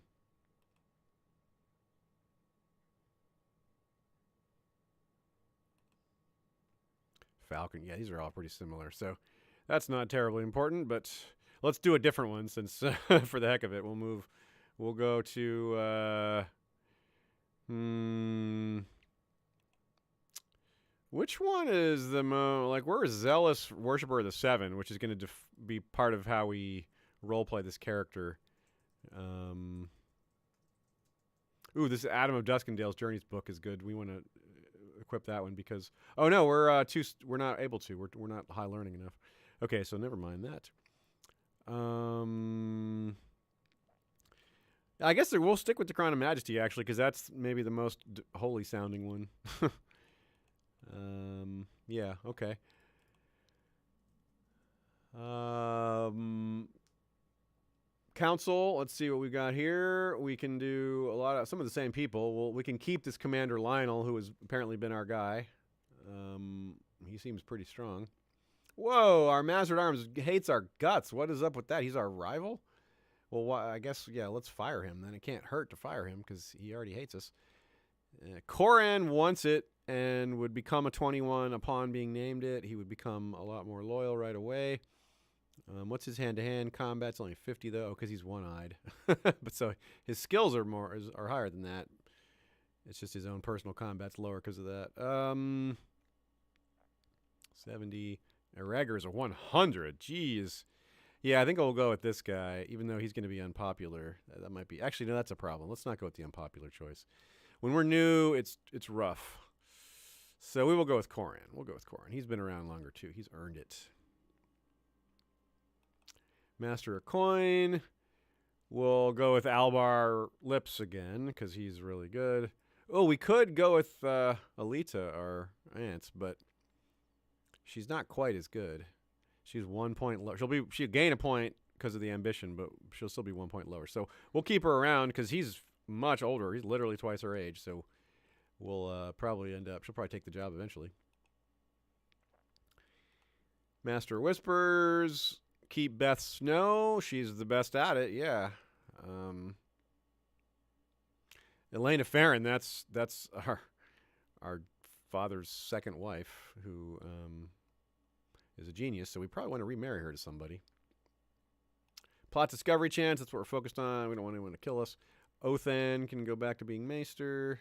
Falcon, yeah, these are all pretty similar. So that's not terribly important, but let's do a different one since for the heck of it, we'll go to which one is the most, like, we're a zealous worshiper of the Seven, which is going to be part of how we roleplay this character. Ooh, this Adam of Duskendale's Journeys book is good. We want to equip that one because, oh no, we're not able to. We're not high learning enough. Okay, so never mind that. I guess we'll stick with the Crown of Majesty, actually, because that's maybe the most holy sounding one. Yeah, okay. Council, let's see what we got here. We can do some of the same people. We can keep this Commander Lionel, who has apparently been our guy. He seems pretty strong. Whoa, our Master at Arms hates our guts. What is up with that? He's our rival? Well, I guess, yeah, let's fire him. Then it can't hurt to fire him because he already hates us. Coran wants it and would become a 21 upon being named it. He would become a lot more loyal right away. What's his hand-to-hand combat? It's only 50 though, because he's one-eyed. But so his skills are higher than that. It's just his own personal combat's lower because of that. 70. Eregor's a 100. Jeez. Yeah, I think I'll go with this guy, even though he's going to be unpopular. That might be. Actually, no, that's a problem. Let's not go with the unpopular choice. When we're new, it's rough. So we will go with Coran. We'll go with Coran. He's been around longer too. He's earned it. Master of Coin. We'll go with Albar Lips again because he's really good. Oh, we could go with Alita, our aunt, but she's not quite as good. She's 1 point low. She'll gain a point because of the ambition, but she'll still be 1 point lower. So we'll keep her around because he's much older. He's literally twice her age. So we'll probably end up. She'll probably take the job eventually. Master Whispers. Keep Beth Snow. She's the best at it. Yeah. Elena Farron. That's our father's second wife, who is a genius. So we probably want to remarry her to somebody. Plot discovery chance. That's what we're focused on. We don't want anyone to kill us. Othan can go back to being Maester.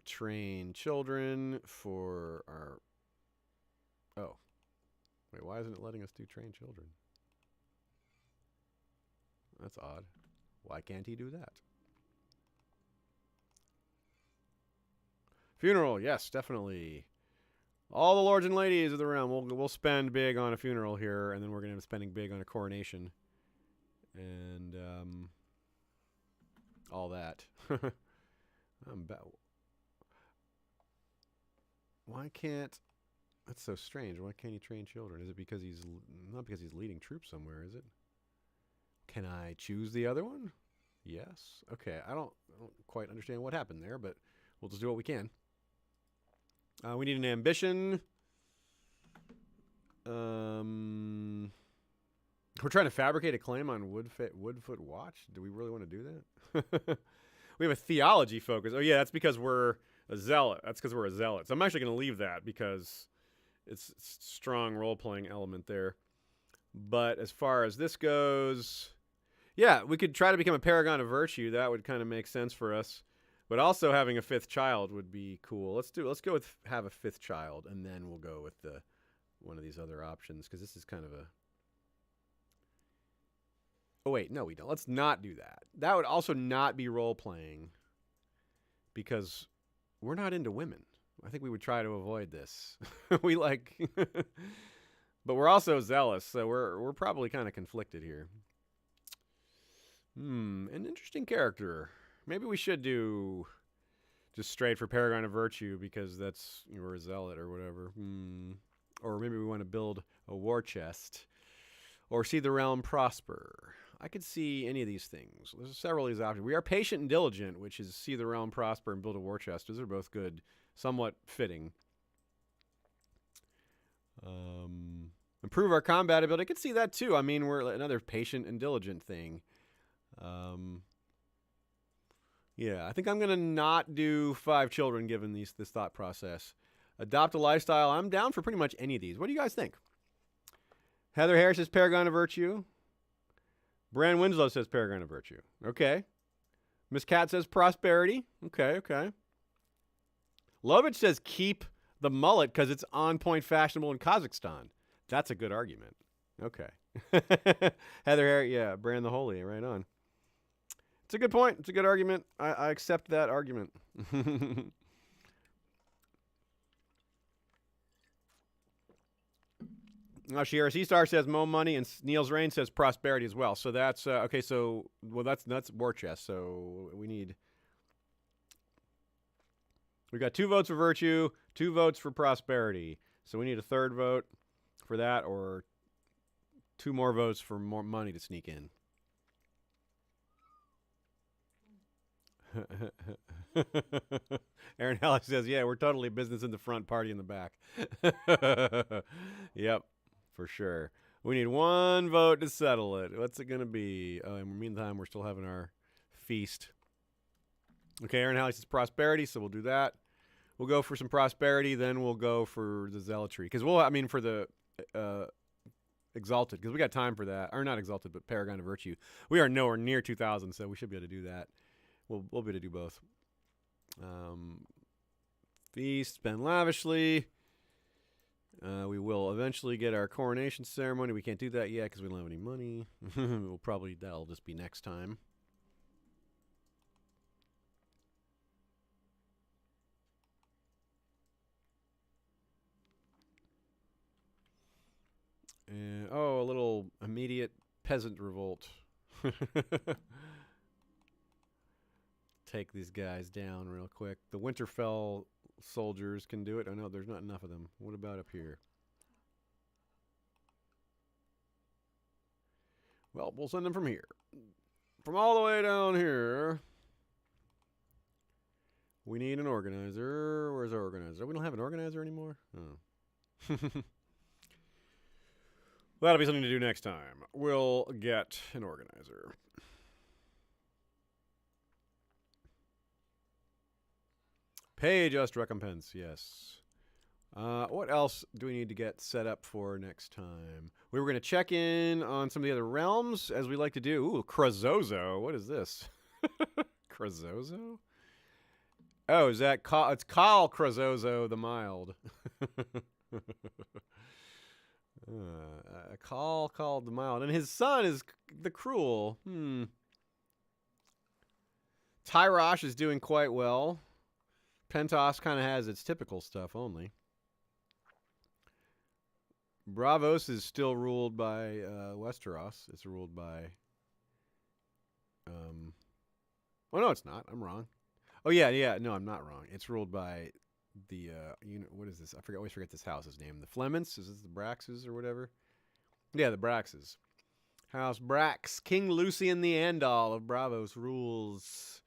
Train children for our... Oh. Wait, why isn't it letting us do train children? That's odd. Why can't he do that? Funeral, yes, definitely. All the lords and ladies of the realm. We'll spend big on a funeral here, and then we're going to end up spending big on a coronation. And all that. Why can't... That's so strange. Why can't he train children? Is it because he's... Not because he's leading troops somewhere, is it? Can I choose the other one? Yes. Okay, I don't quite understand what happened there, but we'll just do what we can. We need an ambition. We're trying to fabricate a claim on Woodfoot Watch. Do we really want to do that? We have a theology focus. Oh, yeah, that's because we're a zealot. That's because we're a zealot. So I'm actually going to leave that because it's a strong role-playing element there. But as far as this goes, yeah, we could try to become a paragon of virtue. That would kind of make sense for us. But also having a fifth child would be cool. Let's go with have a fifth child, and then we'll go with one of these other options, because this is kind of a... Oh, wait, no, we don't. Let's not do that. That would also not be role-playing, because we're not into women. I think we would try to avoid this. We like... But we're also zealous, so we're probably kind of conflicted here. An interesting character. Maybe we should do just straight for Paragon of Virtue, because that's, we're a zealot or whatever. Or maybe we want to build a war chest. Or see the realm prosper. I could see any of these things. There's several of these options. We are patient and diligent, which is see the realm prosper and build a war chest. Those are both good. Somewhat fitting. Improve our combat ability. I could see that too. I mean, we're another patient and diligent thing. Yeah, I think I'm going to not do 5 children given this thought process. Adopt a lifestyle. I'm down for pretty much any of these. What do you guys think? Heather Harris says Paragon of Virtue. Bran Winslow says Paragon of Virtue. Okay. Miss Cat says Prosperity. Okay. Lovich says keep the mullet because it's on point fashionable in Kazakhstan. That's a good argument. Okay. Heather Harris, yeah, Bran the Holy, right on. It's a good point. It's a good argument. I accept that argument. Shiera Seastar says Mo Money, and Niels Rain says Prosperity as well. So that's okay. So that's war chest. So we got 2 votes for virtue, 2 votes for prosperity. So we need a 3rd vote for that, or 2 more votes for more money to sneak in. Aaron Halleck says, yeah, we're totally business in the front, party in the back. Yep, for sure. We need 1 vote to settle it. What's it going to be? Oh, in the meantime, we're still having our feast. Okay, Aaron Halleck says prosperity, so we'll do that. We'll go for some prosperity, then we'll go for the zealotry. Because for the exalted, because we got time for that. Or not exalted, but Paragon of Virtue. We are nowhere near 2,000, so we should be able to do that. We'll be able to do both. Feast, spend lavishly. We will eventually get our coronation ceremony. We can't do that yet because we don't have any money. That'll just be next time. A little immediate peasant revolt. Take these guys down real quick. The Winterfell soldiers can do it. Oh no, there's not enough of them. What about up here? Well, we'll send them from here. From all the way down here. We need an organizer. Where's our organizer? We don't have an organizer anymore? Oh. Well, that'll be something to do next time. We'll get an organizer. Pay just recompense, yes. What else do we need to get set up for next time? We were going to check in on some of the other realms, as we like to do. Ooh, Krazozo. What is this? Krazozo? Oh, is that it's Khal Krazozo the Mild. Khal called the Mild. And his son is the Cruel. Tyrosh is doing quite well. Pentos kind of has its typical stuff only. Bravos is still ruled by Westeros. It's ruled by... Oh, no, it's not. I'm wrong. Oh, yeah. No, I'm not wrong. It's ruled by the... what is this? I always forget this house's name. The Flements? Is this the Braxes or whatever? Yeah, the Braxes. House Brax. King Lucian the Andal of Bravos rules...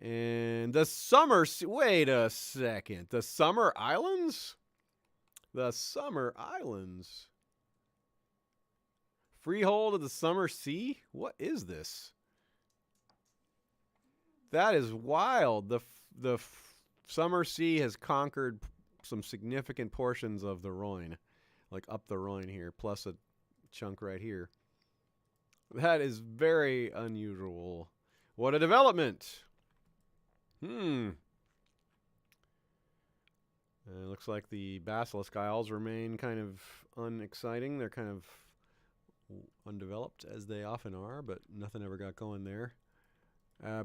And the Summer... Wait a second. The Summer Islands? The Summer Islands. Freehold of the Summer Sea? What is this? That is wild. The Summer Sea has conquered some significant portions of the Rhoyne. Like up the Rhoyne here, plus a chunk right here. That is very unusual. What a development! It looks like the Basilisk Isles remain kind of unexciting. They're kind of undeveloped, as they often are, but nothing ever got going there.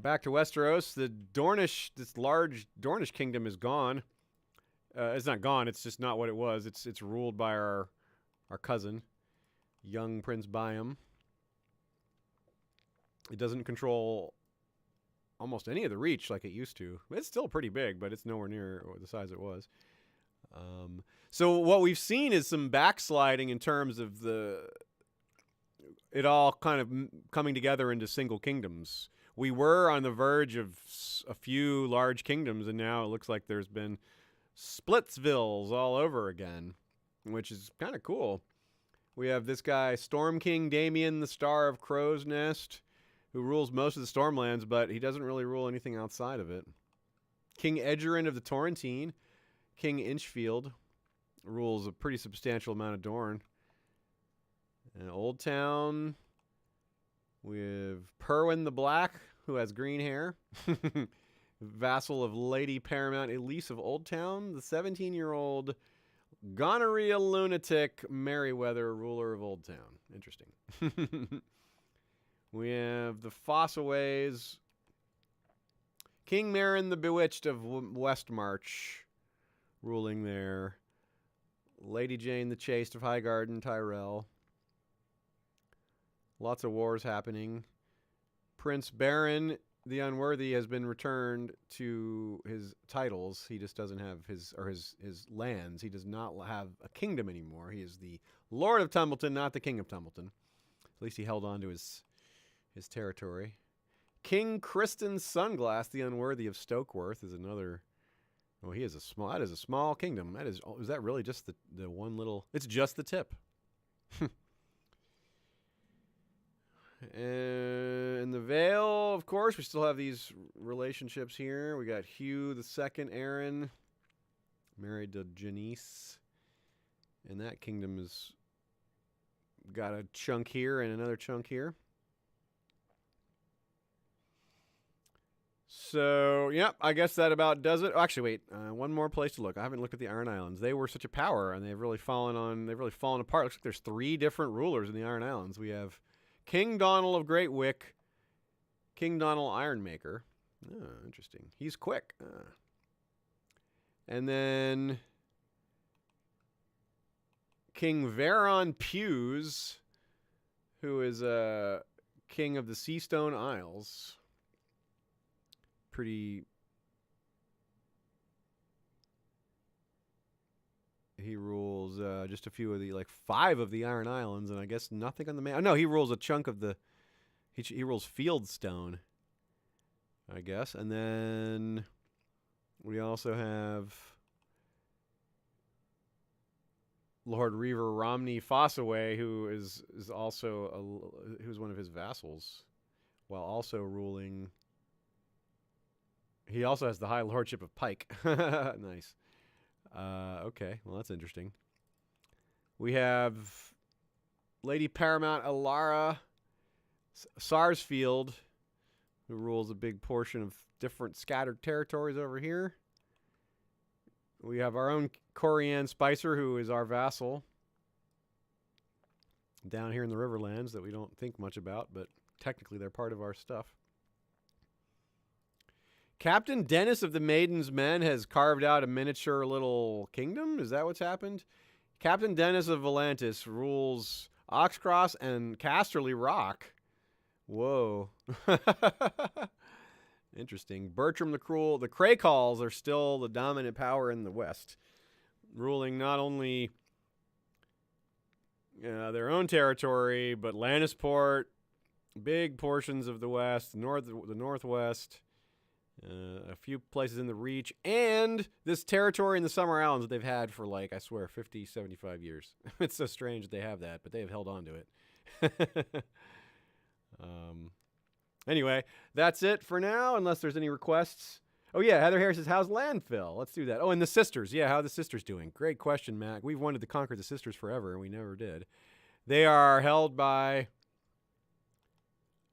Back to Westeros. This large Dornish kingdom is gone. It's not gone. It's just not what it was. It's ruled by our cousin, young Prince Byam. It doesn't control almost any of the reach like it used to. It's still pretty big, but it's nowhere near the size it was. So what we've seen is some backsliding in terms of it all kind of coming together into single kingdoms. We were on the verge of a few large kingdoms, and now it looks like there's been Splitsvilles all over again, which is kind of cool. We have this guy, Storm King Damien, the Star of Crow's Nest, who rules most of the Stormlands, but he doesn't really rule anything outside of it. King Edgerin of the Torrentine, King Inchfield, rules a pretty substantial amount of Dorne. And Old Town, we have Perwyn the Black, who has green hair. Vassal of Lady Paramount Elise of Old Town, the 17-year-old gonorrhea lunatic Merryweather, ruler of Old Town. Interesting. We have the Fossaways, King Meryn the Bewitched of Westmarch, ruling there. Lady Jane the Chaste of Highgarden, Tyrell. Lots of wars happening. Prince Baron the Unworthy has been returned to his titles. He just doesn't have his lands. He does not have a kingdom anymore. He is the Lord of Tumbleton, not the King of Tumbleton. At least he held on to his territory. King Kristen Sunglass the Unworthy of Stokeworth is another. Oh, that is a small kingdom. Is that really just the one little? It's just the tip. And the Vale, of course, we still have these relationships here. We got Hugh II Aaron, married to Janice, and that kingdom has got a chunk here and another chunk here. So, yep, I guess that about does it. Oh, actually, wait, one more place to look. I haven't looked at the Iron Islands. They were such a power, and they've really fallen apart. Looks like there's 3 different rulers in the Iron Islands. We have King Donald of Great Wick, King Donald Ironmaker. Oh, interesting. He's quick. And then King Varon Pews, who is king of the Seastone Isles. He rules rules just a few of the, like 5 of the Iron Islands, and I guess nothing on the main. Oh, no, he rules a chunk of the. He rules Fieldstone, I guess, and then we also have Lord Reaver Romney Fossaway, who is also who's one of his vassals, while also ruling. He also has the High Lordship of Pike. Nice. Okay, well, that's interesting. We have Lady Paramount Alara Sarsfield, who rules a big portion of different scattered territories over here. We have our own Corianne Spicer, who is our vassal down here in the Riverlands that we don't think much about, but technically they're part of our stuff. Captain Dennis of the Maiden's Men has carved out a miniature little kingdom. Is that what's happened? Captain Dennis of Volantis rules Oxcross and Casterly Rock. Whoa. Interesting. Bertram the Cruel. The Craycalls are still the dominant power in the West, ruling not only their own territory, but Lannisport, big portions of the West, the Northwest, a few places in the Reach, and this territory in the Summer Islands that they've had for, like, I swear, 50, 75 years. It's so strange that they have that, but they have held on to it. Anyway, that's it for now, unless there's any requests. Oh, yeah, Heather Harris says, how's Landfill? Let's do that. Oh, and the Sisters. Yeah, how are the Sisters doing? Great question, Mac. We've wanted to conquer the Sisters forever, and we never did. They are held by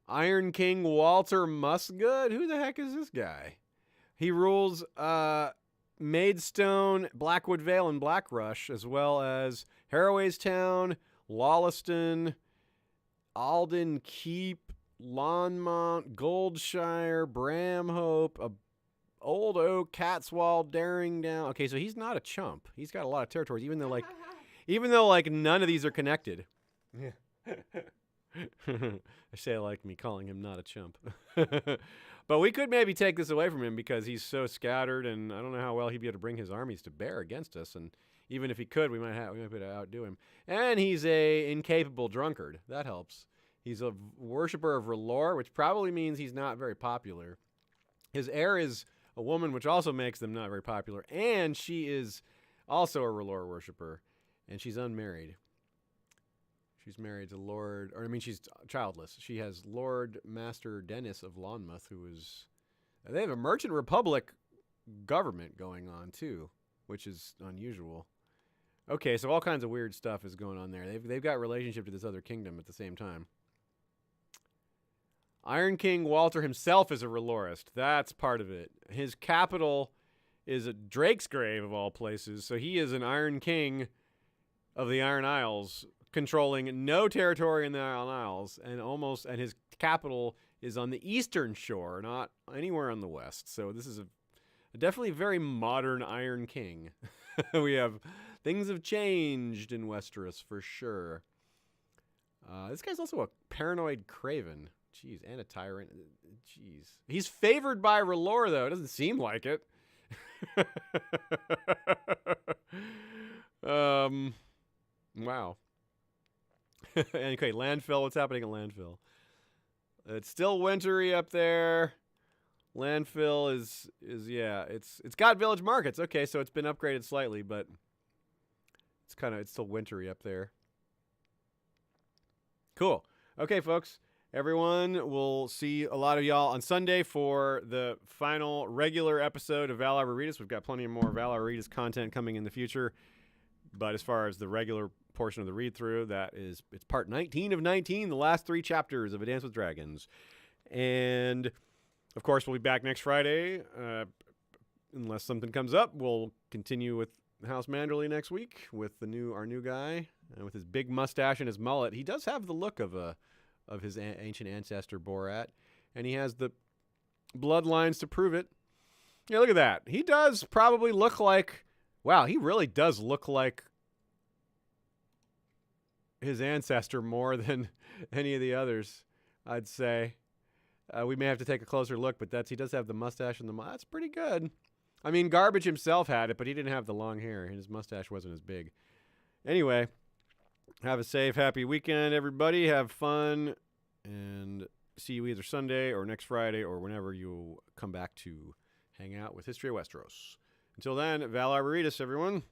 Iron King Walter Musgood. Who the heck is this guy? He rules Maidstone, Blackwood Vale, and Blackrush, as well as Harroway's Town, Lawleston, Alden Keep, Longmont, Goldshire, Bramhope, Old Oak, Catswall, Daringdown. Okay, so he's not a chump. He's got a lot of territories, even though none of these are connected. Yeah. I say I like me calling him not a chump. But we could maybe take this away from him because he's so scattered, and I don't know how well he'd be able to bring his armies to bear against us. And even if he could, we might be able to outdo him. And he's a incapable drunkard. That helps. He's a worshiper of R'hllor, which probably means he's not very popular. His heir is a woman, which also makes them not very popular. And she is also a R'hllor worshiper, and she's unmarried. She's married to she's childless. She has Lord Master Dennis of Lonmouth, who is... They have a Merchant Republic government going on, too, which is unusual. Okay, so all kinds of weird stuff is going on there. They've got relationship to this other kingdom at the same time. Iron King Walter himself is a R'hllorist. That's part of it. His capital is at Drakesgrave, of all places, so he is an Iron King of the Iron Isles, controlling no territory in the Iron Isles, and his capital is on the eastern shore, not anywhere on the west. So this is a definitely very modern Iron King. Things have changed in Westeros for sure. This guy's also a paranoid craven. Jeez, and a tyrant. Jeez. He's favored by R'hllor, though. It doesn't seem like it. Wow. Okay, Landfill. What's happening at Landfill? It's still wintry up there. Landfill is it's got village markets. Okay, so it's been upgraded slightly, but it's still wintry up there. Cool. Okay, folks. Everyone, we'll see a lot of y'all on Sunday for the final regular episode of Valar Rereadus. We've got plenty of more Valar Rereadus content coming in the future. But as far as the regular portion of the read-through, it's part 19 of 19, the last 3 chapters of A Dance with Dragons. And, of course, we'll be back next Friday. Unless something comes up, we'll continue with House Manderly next week with our new guy, with his big mustache and his mullet. He does have the look of his ancient ancestor Borat, and he has the bloodlines to prove it. Yeah, look at that. He does probably look like... Wow, he really does look like his ancestor more than any of the others, I'd say. We may have to take a closer look, but he does have the mustache and that's pretty good. I mean, Garbage himself had it, but he didn't have the long hair, and his mustache wasn't as big. Anyway, have a safe, happy weekend, everybody. Have fun, and see you either Sunday or next Friday or whenever you come back to hang out with History of Westeros. Until then, Val Arboritas, everyone.